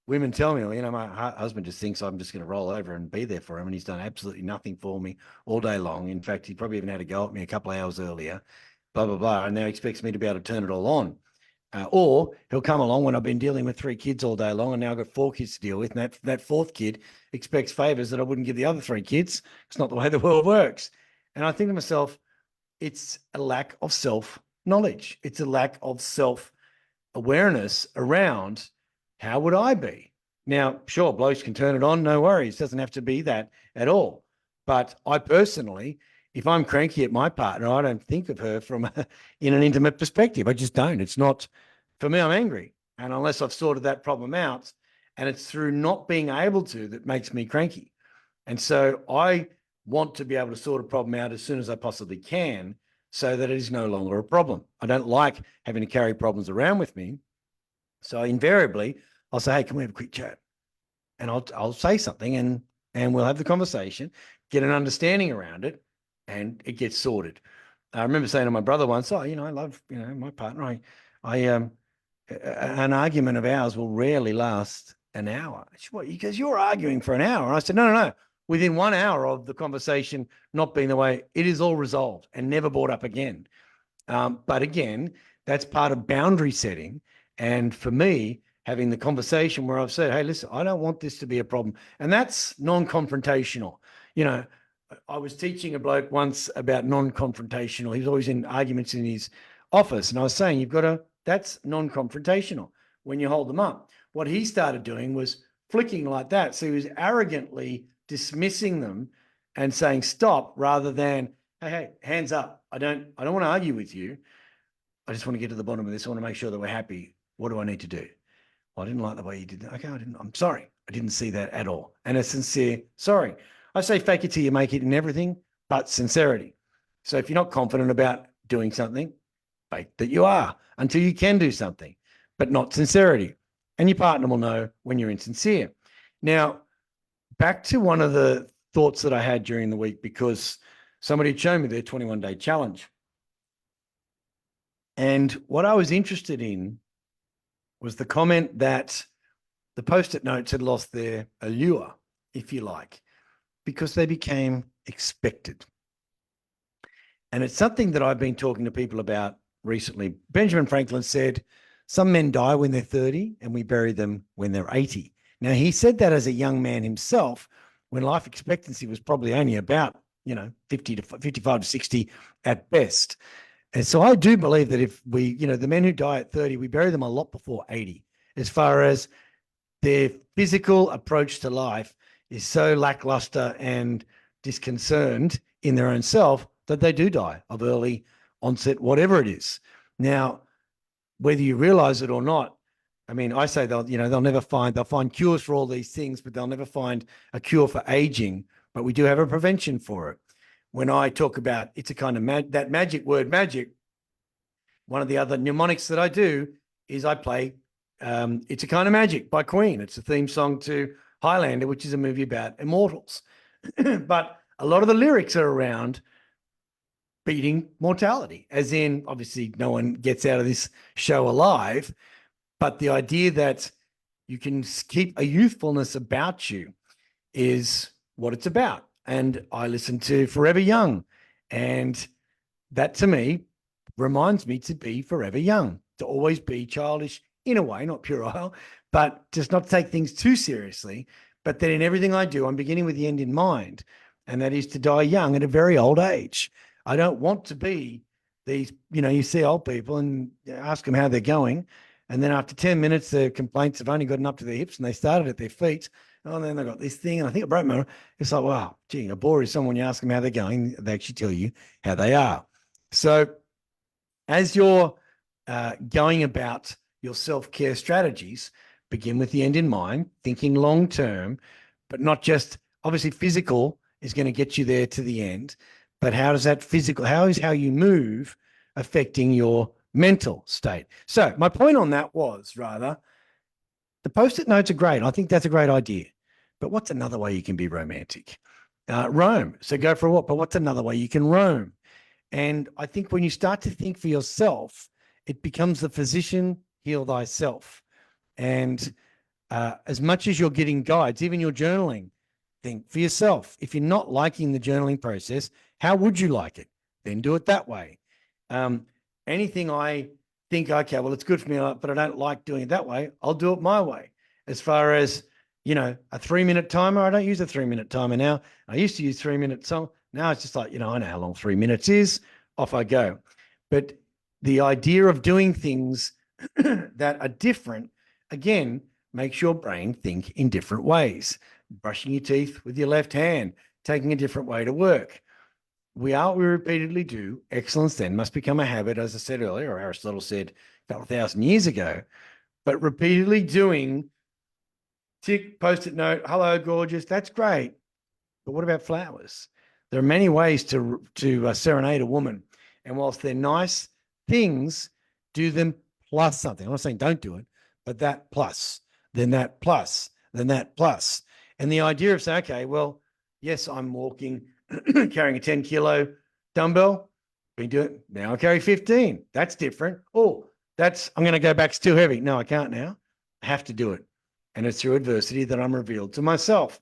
women tell me, my husband just thinks I'm just going to roll over and be there for him, and he's done absolutely nothing for me all day long. In fact, he probably even had a go at me a couple of hours earlier, blah, blah, blah, and now expects me to be able to turn it all on. Or he'll come along when I've been dealing with 3 kids all day long, and now I've got 4 kids to deal with, and that 4th kid expects favors that I wouldn't give the other 3 kids. It's not the way the world works. And I think to myself, it's a lack of self-knowledge. It's a lack of self-awareness around how would I be? Now, sure, blokes can turn it on, no worries. It doesn't have to be that at all. But I personally, if I'm cranky at my partner, I don't think of her in an intimate perspective. I just don't. It's not, for me, I'm angry. And unless I've sorted that problem out, and it's through not being able to that makes me cranky. And so I want to be able to sort a problem out as soon as I possibly can so that it is no longer a problem. I don't like having to carry problems around with me. So invariably, I'll say, hey, can we have a quick chat? And I'll say something, and we'll have the conversation, get an understanding around it, and it gets sorted. I remember saying to my brother once, I love, my partner. An argument of ours will rarely last an hour. What? He goes, you're arguing for an hour. And I said, no. Within 1 hour of the conversation not being the way, it is all resolved and never brought up again. But again, that's part of boundary setting. And for me, having the conversation where I've said, hey, listen, I don't want this to be a problem. And that's non-confrontational. You know, I was teaching a bloke once about non-confrontational. He was always in arguments in his office. And I was saying, that's non-confrontational when you hold them up. What he started doing was flicking like that. So he was arrogantly dismissing them and saying, stop, rather than, hey, hands up. I don't want to argue with you. I just want to get to the bottom of this. I want to make sure that we're happy. What do I need to do? Well, I didn't like the way you did that. Okay, I'm sorry. I didn't see that at all. And a sincere sorry. I say fake it till you make it in everything, but sincerity. So if you're not confident about doing something, fake that you are until you can do something, but not sincerity. And your partner will know when you're insincere. Now, back to one of the thoughts that I had during the week, because somebody had shown me their 21-day challenge. And what I was interested in was the comment that the Post-it notes had lost their allure, if you like, because they became expected. And it's something that I've been talking to people about recently. Benjamin Franklin said, some men die when they're 30 and we bury them when they're 80. Now, he said that as a young man himself, when life expectancy was probably only about, 55 to 60 at best. And so I do believe that if we, the men who die at 30, we bury them a lot before 80, as far as their physical approach to life is so lackluster and disconcerted in their own self that they do die of early onset, whatever it is. Now, whether you realize it or not, I mean, I say they'll find cures for all these things, but they'll never find a cure for aging. But we do have a prevention for it. When I talk about it's a kind of that magic word, magic, one of the other mnemonics that I do is I play It's a Kind of Magic by Queen. It's a theme song to Highlander, which is a movie about immortals. But a lot of the lyrics are around beating mortality, as in, obviously, no one gets out of this show alive, but the idea that you can keep a youthfulness about you is what it's about. And I listen to Forever Young, and that to me reminds me to be forever young, to always be childish in a way, not puerile, but just not take things too seriously. But that in everything I do, I'm beginning with the end in mind, and that is to die young at a very old age. I don't want to be these, you see old people and ask them how they're going, and then after 10 minutes, their complaints have only gotten up to their hips and they started at their feet. Oh, and then they got this thing, and I think it broke my. It's like, wow, gee, a bore is someone you ask them how they're going, they actually tell you how they are. So, as you're going about your self-care strategies, begin with the end in mind, thinking long term, but not just obviously physical is going to get you there to the end. But how is how you move affecting your mental state? So my point on that was rather, the Post-it notes are great. I think that's a great idea. But what's another way you can be romantic? Roam. So go for a walk. But what's another way you can roam? And I think when you start to think for yourself, it becomes the physician, heal thyself. And as much as you're getting guides, even your journaling, think for yourself. If you're not liking the journaling process, how would you like it? Then do it that way. Anything I think, okay, well, it's good for me, but I don't like doing it that way, I'll do it my way. As far as, a 3-minute timer, I don't use a 3-minute timer now. I used to use 3-minute song. Now it's just like, I know how long 3 minutes is, off I go. But the idea of doing things that are different, again, makes your brain think in different ways. Brushing your teeth with your left hand, taking a different way to work. We repeatedly do. Excellence then must become a habit, as I said earlier, or Aristotle said a couple of thousand years ago. But repeatedly doing tick, post-it note, hello, gorgeous, that's great. But what about flowers? There are many ways to serenade a woman. And whilst they're nice things, do them plus something. I'm not saying don't do it, but that plus, then that plus, then that plus. And the idea of saying, okay, well, yes, I'm walking, carrying a 10-kilo dumbbell. Been doing it. Now I carry 15. That's different. Oh, I'm going to go back. It's too heavy. No, I can't now. I have to do it. And it's through adversity that I'm revealed to myself.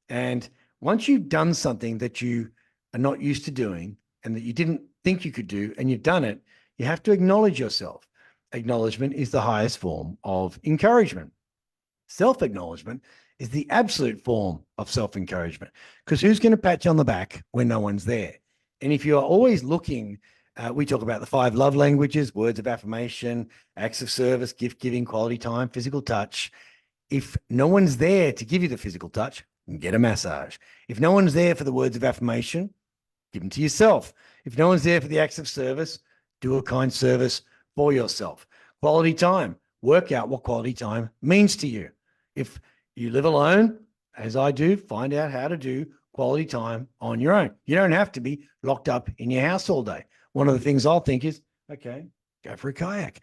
And once you've done something that you are not used to doing and that you didn't think you could do, and you've done it, you have to acknowledge yourself. Acknowledgement is the highest form of encouragement. Self-acknowledgement is the absolute form of self-encouragement, because who's going to pat you on the back when no one's there? And if you are always looking, we talk about the 5 love languages: words of affirmation, acts of service, gift giving, quality time, physical touch. If no one's there to give you the physical touch, get a massage. If no one's there for the words of affirmation, give them to yourself. If no one's there for the acts of service, do a kind service for yourself. Quality time, work out what quality time means to you. If you live alone, as I do, find out how to do quality time on your own. You don't have to be locked up in your house all day. One of the things I'll think is, okay, go for a kayak.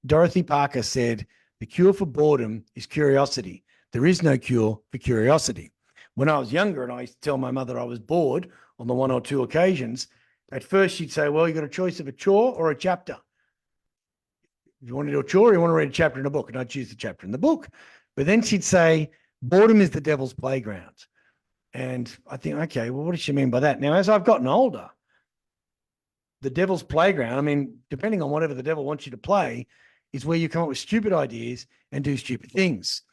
Dorothy Parker said, the cure for boredom is curiosity. There is no cure for curiosity. When I was younger and I used to tell my mother I was bored on the 1 or 2 occasions, at first she'd say, well, you got a choice of a chore or a chapter. If you want to do a chore, you want to read a chapter in a book, and I'd choose the chapter in the book. But then she'd say, boredom is the devil's playground. And I think, okay, well, what does she mean by that? Now, as I've gotten older, the devil's playground, I mean, depending on whatever the devil wants you to play, is where you come up with stupid ideas and do stupid things.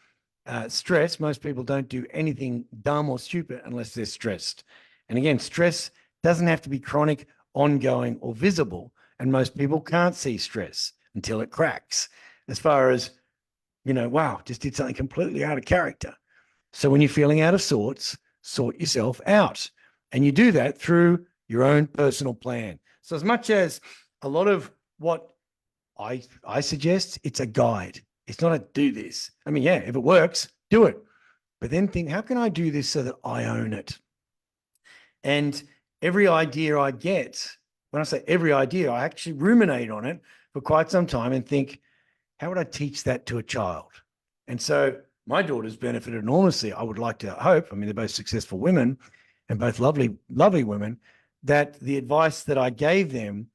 Stress, most people don't do anything dumb or stupid unless they're stressed. And again, stress doesn't have to be chronic, ongoing, or visible. And most people can't see stress until it cracks. As far as, wow, just did something completely out of character. So when you're feeling out of sorts, sort yourself out. And you do that through your own personal plan. So as much as a lot of what I suggest, it's a guide. It's not a do this. I mean, yeah, if it works, do it. But then think, how can I do this so that I own it? And every idea I get, when I say every idea, I actually ruminate on it for quite some time and think, how would I teach that to a child? And so my daughters benefited enormously. I would like to hope, I mean, they're both successful women and both lovely, lovely women, that the advice that I gave them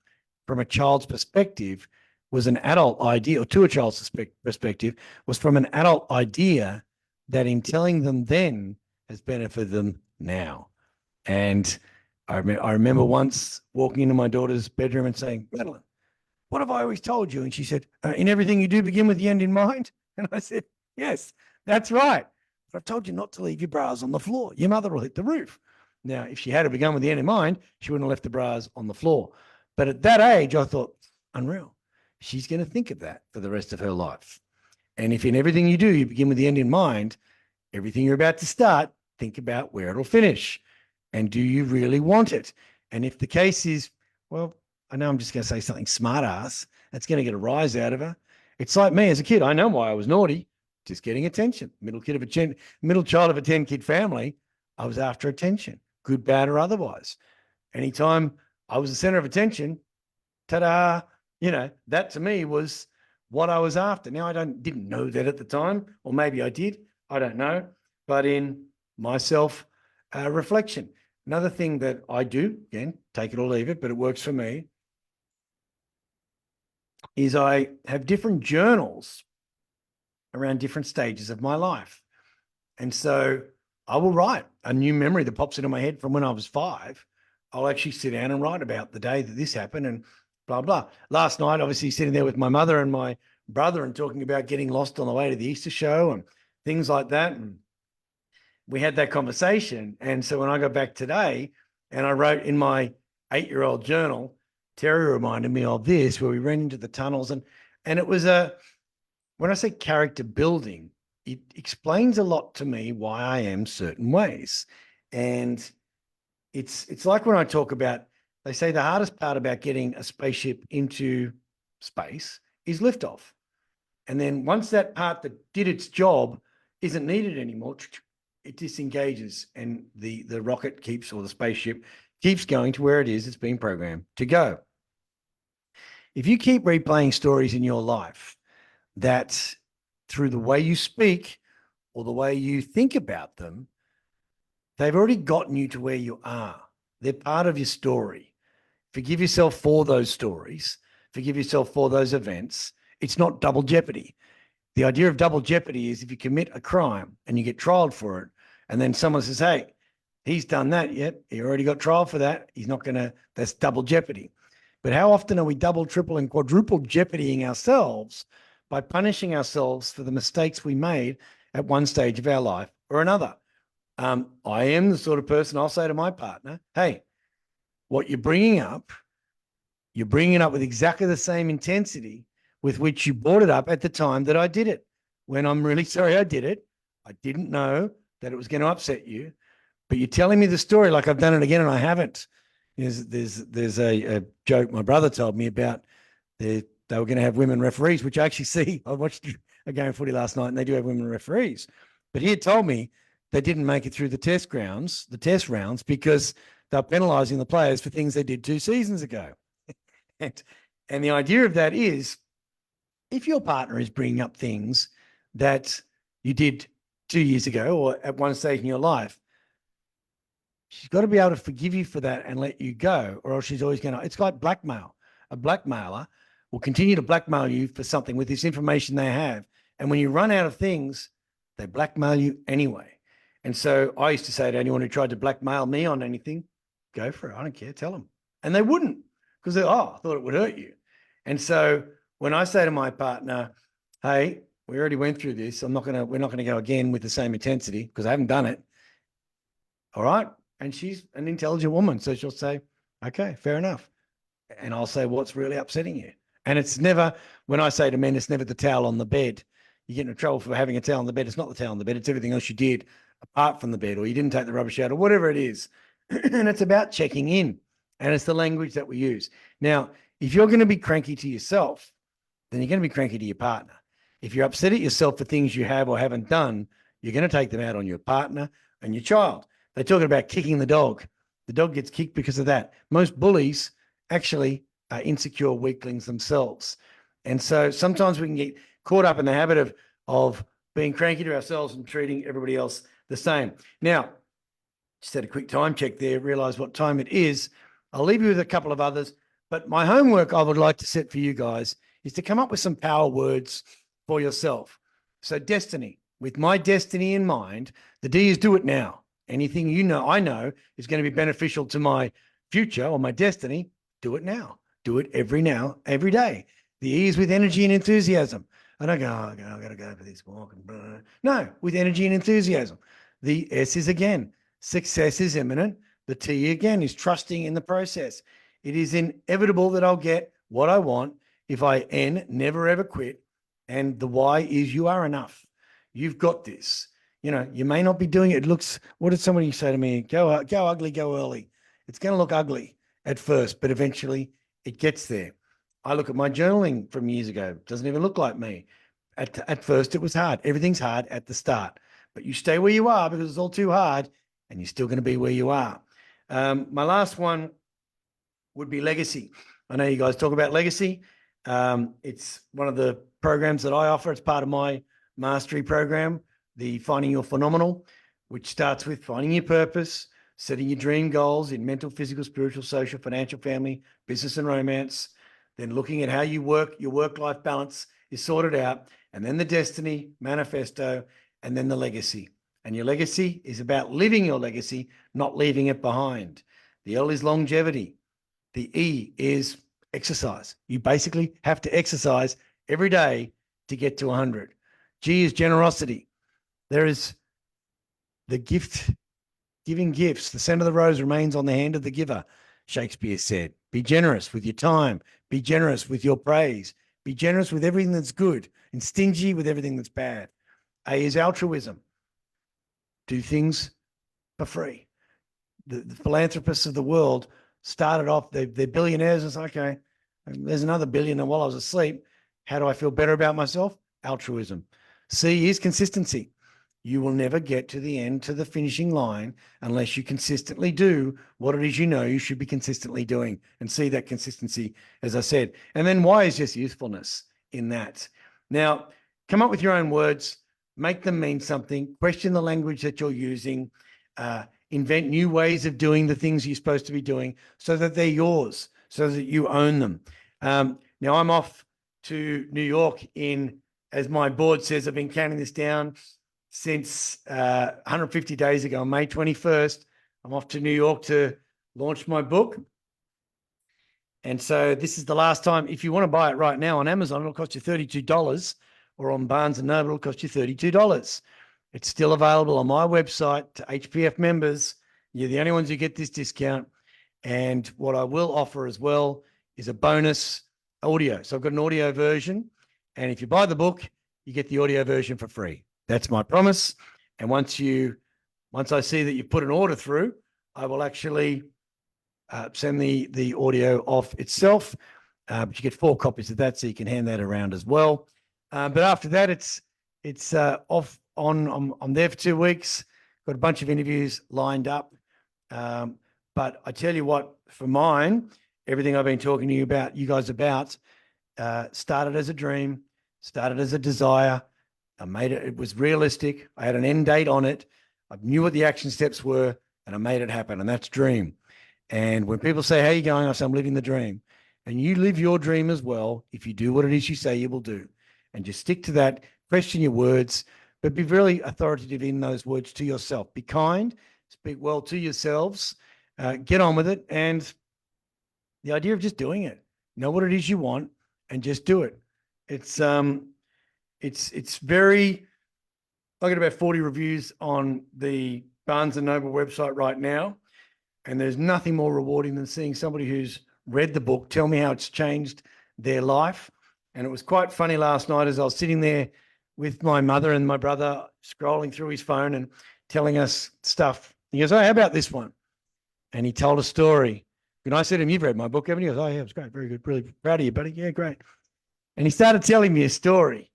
from a child's perspective was an adult idea, or to a child's perspective, was from an adult idea that in telling them then has benefited them now. And I remember once walking into my daughter's bedroom and saying, Madeline, what have I always told you? And she said, in everything you do, begin with the end in mind. And I said, yes, that's right. But I've told you not to leave your bras on the floor. Your mother will hit the roof. Now, if she had begun with the end in mind, she wouldn't have left the bras on the floor. But at that age, I thought, unreal. She's going to think of that for the rest of her life. And if in everything you do, you begin with the end in mind, everything you're about to start, think about where it'll finish. And do you really want it? And if the case is, well, I know I'm just going to say something smart ass, that's going to get a rise out of her. It's like me as a kid. I know why I was naughty, just getting attention. Middle child of a 10-kid family. I was after attention, good, bad, or otherwise. Anytime I was the center of attention, ta-da, that to me was what I was after. Now, I didn't know that at the time, or maybe I did. I don't know. But in my self-reflection, another thing that I do, again, take it or leave it, but it works for me, is I have different journals around different stages of my life. And so I will write a new memory that pops into my head from when I was 5. I'll actually sit down and write about the day that this happened and blah, blah. Last night, obviously sitting there with my mother and my brother and talking about getting lost on the way to the Easter show and things like that. And we had that conversation. And so when I got back today and I wrote in my 8-year-old journal, Terry reminded me of this, where we ran into the tunnels. And it was when I say character building, it explains a lot to me why I am certain ways. And it's like when I talk about, they say the hardest part about getting a spaceship into space is liftoff. And then once that part that did its job isn't needed anymore, it disengages and the rocket keeps, or the spaceship keeps going to where it is it's been programmed to go. If you keep replaying stories in your life that through the way you speak or the way you think about them, they've already gotten you to where you are. They're part of your story. Forgive yourself for those stories. Forgive yourself for those events. It's not double jeopardy. The idea of double jeopardy is if you commit a crime and you get trialed for it, and then someone says, hey, he's done that. Yep, he already got trial for that. He's not going to, that's double jeopardy. But how often are we double, triple, and quadruple jeopardying ourselves by punishing ourselves for the mistakes we made at one stage of our life or another? I am the sort of person I'll say to my partner, hey, what you're bringing up with exactly the same intensity with which you brought it up at the time that I did it. When I'm really sorry I did it, I didn't know that it was going to upset you, but you're telling me the story like I've done it again and I haven't. There's a joke my brother told me about they were going to have women referees, which I actually see. I watched a game of footy last night and they do have women referees. But he had told me they didn't make it through the test rounds, because they're penalising the players for things they did 2 seasons ago. And the idea of that is if your partner is bringing up things that you did 2 years ago or at one stage in your life, she's got to be able to forgive you for that and let you go, or else she's always going to, it's like blackmail. A blackmailer will continue to blackmail you for something with this information they have. And when you run out of things, they blackmail you anyway. And so I used to say to anyone who tried to blackmail me on anything, go for it. I don't care. Tell them. And they wouldn't because I thought it would hurt you. And so when I say to my partner, hey, we already went through this. We're not going to go again with the same intensity because I haven't done it. All right. And she's an intelligent woman. So she'll say, okay, fair enough. And I'll say, what's really upsetting you? And it's never, when I say to men, it's never the towel on the bed. You get into trouble for having a towel on the bed. It's not the towel on the bed. It's everything else you did apart from the bed, or you didn't take the rubbish out, or whatever it is. And it's about checking in. And it's the language that we use. Now, if you're going to be cranky to yourself, then you're going to be cranky to your partner. If you're upset at yourself for things you have or haven't done, you're going to take them out on your partner and your child. They're talking about kicking the dog. The dog gets kicked because of that. Most bullies actually are insecure weaklings themselves. And so sometimes we can get caught up in the habit of being cranky to ourselves and treating everybody else the same. Now, just had a quick time check there, realize what time it is. I'll leave you with a couple of others, but my homework I would like to set for you guys is to come up with some power words for yourself. So destiny, with my destiny in mind, the D is do it now. Anything I know is going to be beneficial to my future or my destiny, do it now. Do it every day. The E is with energy and enthusiasm. I don't go, I got to go for this walk. No, with energy and enthusiasm. The S is again, success is imminent. The T again is trusting in the process. It is inevitable that I'll get what I want if I never ever quit. And the Y is you are enough. You've got this. You may not be doing it. What did somebody say to me? Go ugly, go early. It's going to look ugly at first, but eventually it gets there. I look at my journaling from years ago. It doesn't even look like me. At first, it was hard. Everything's hard at the start, but you stay where you are because it's all too hard and you're still going to be where you are. My last one would be legacy. I know you guys talk about legacy. It's one of the programs that I offer. It's part of my mastery program, the Finding Your Phenomenal, which starts with finding your purpose, setting your dream goals in mental, physical, spiritual, social, financial, family, business, and romance, then looking at how you work, your work-life balance is sorted out, and then the destiny, manifesto, and then the legacy. And your legacy is about living your legacy, not leaving it behind. The L is longevity. The E is exercise. You basically have to exercise every day to get to 100. G is generosity. There is the gift, giving gifts. The scent of the rose remains on the hand of the giver, Shakespeare said. Be generous with your time. Be generous with your praise. Be generous with everything that's good and stingy with everything that's bad. A is altruism. Do things for free. The philanthropists of the world started off, they're billionaires. It's okay, there's another billionaire while I was asleep. How do I feel better about myself? Altruism. C is consistency. You will never get to the end, to the finishing line, unless you consistently do what it is you should be consistently doing, and see that consistency, as I said. And then Y is just usefulness in that. Now, come up with your own words, make them mean something, question the language that you're using, invent new ways of doing the things you're supposed to be doing so that they're yours, so that you own them. Now, I'm off to New York in as my board says, I've been counting this down since 150 days ago, on May 21st. I'm off to New York to launch my book. And so this is the last time. If you want to buy it right now on Amazon, it'll cost you $32, or on Barnes & Noble, it'll cost you $32. It's still available on my website to HPF members. You're the only ones who get this discount. And what I will offer as well is a bonus audio. So I've got an audio version. And if you buy the book, you get the audio version for free. That's my promise. And once I see that you've put an order through, I will actually send the audio off itself. But you get 4 copies of that, so you can hand that around as well. But after that, it's off on. I'm there for 2 weeks. Got a bunch of interviews lined up. But I tell you what, for mine, everything I've been talking to you guys about, started as a dream, started as a desire. I made it. It was realistic. I had an end date on it. I knew what the action steps were, and I made it happen. And that's dream. And when people say, how are you going? I say, I'm living the dream. And you live your dream as well if you do what it is you say you will do. And just stick to that, question your words, but be really authoritative in those words to yourself. Be kind, speak well to yourselves, get on with it. And the idea of just doing it, know what it is you want and just do it. It's very, I got about 40 reviews on the Barnes & Noble website right now. And there's nothing more rewarding than seeing somebody who's read the book tell me how it's changed their life. And it was quite funny last night as I was sitting there with my mother and my brother scrolling through his phone and telling us stuff. He goes, oh, how about this one? And he told a story. And I said to him, you've read my book, haven't you? He goes, oh, yeah, it was great. Very good. Really proud of you, buddy. Yeah, great. And he started telling me a story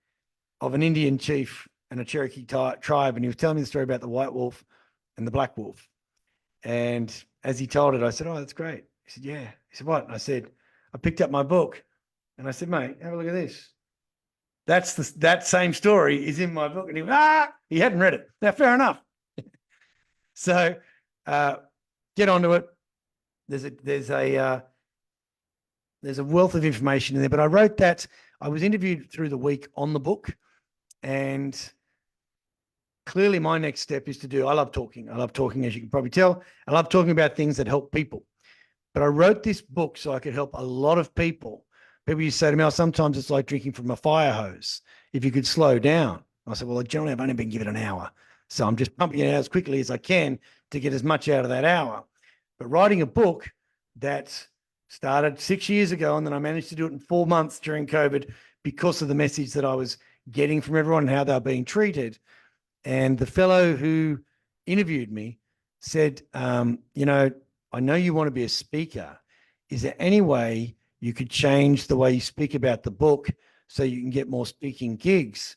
of an Indian chief and a Cherokee tribe. And he was telling me the story about the white wolf and the black wolf. And as he told it, I said, oh, that's great. He said, yeah. He said, what? And I said, I picked up my book. And I said, mate, have a look at this. That same story is in my book. And he went, he hadn't read it. Now, fair enough. So get onto it. There's a wealth of information in there. But I wrote that. I was interviewed through the week on the book. And clearly my next step is I love talking. I love talking, as you can probably tell. I love talking about things that help people. But I wrote this book so I could help a lot of people. People used to say to me, oh, sometimes it's like drinking from a fire hose. If you could slow down. I said, well, generally I've only been given an hour. So I'm just pumping it out as quickly as I can to get as much out of that hour. But writing a book that started 6 years ago, and then I managed to do it in 4 months during COVID because of the message that I was getting from everyone and how they were being treated. And the fellow who interviewed me said, I know you want to be a speaker. Is there any way you could change the way you speak about the book so you can get more speaking gigs?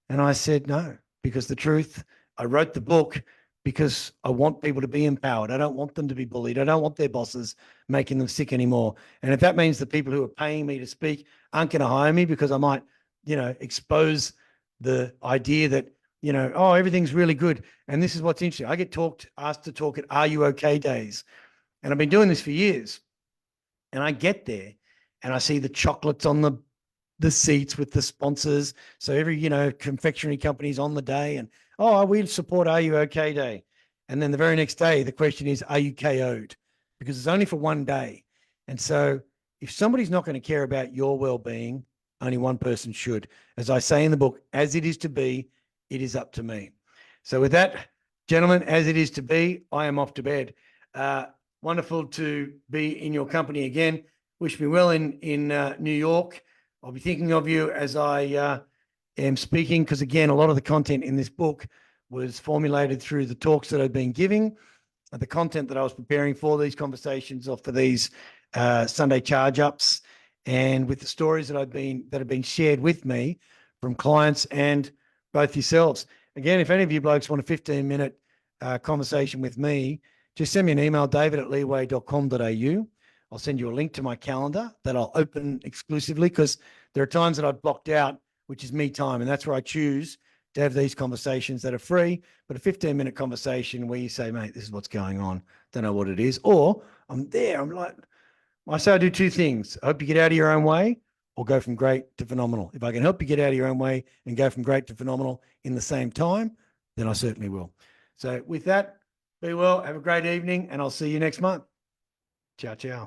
And I said, no, because the truth, I wrote the book because I want people to be empowered. I don't want them to be bullied. I don't want their bosses making them sick anymore. And if that means the people who are paying me to speak aren't going to hire me because I might, expose the idea that, everything's really good. And this is what's interesting. I get asked to talk at Are You OK days. And I've been doing this for years. And I get there and I see the chocolates on the seats with the sponsors. So every, confectionery company's on the day and, we support Are You OK Day. And then the very next day, the question is, are you KO'd? Because it's only for one day. And so if somebody's not going to care about your well-being, only one person should. As I say in the book, as it is to be, it is up to me. So with that, gentlemen, as it is to be, I am off to bed. Wonderful to be in your company again. Wish me well in New York. I'll be thinking of you as I am speaking, because again, a lot of the content in this book was formulated through the talks that I've been giving, the content that I was preparing for these conversations or for these Sunday charge ups, and with the stories that have been shared with me from clients and both yourselves. Again, if any of you blokes want a 15-minute conversation with me, just send me an email, david@leeway.com.au. I'll send you a link to my calendar that I'll open exclusively, because there are times that I've blocked out, which is me time. And that's where I choose to have these conversations that are free, but a 15-minute conversation where you say, mate, this is what's going on. Don't know what it is. Or I'm there. I say I do two things. I hope you get out of your own way, or go from great to phenomenal. If I can help you get out of your own way and go from great to phenomenal in the same time, then I certainly will. So with that, be well, have a great evening, and I'll see you next month. Ciao, ciao.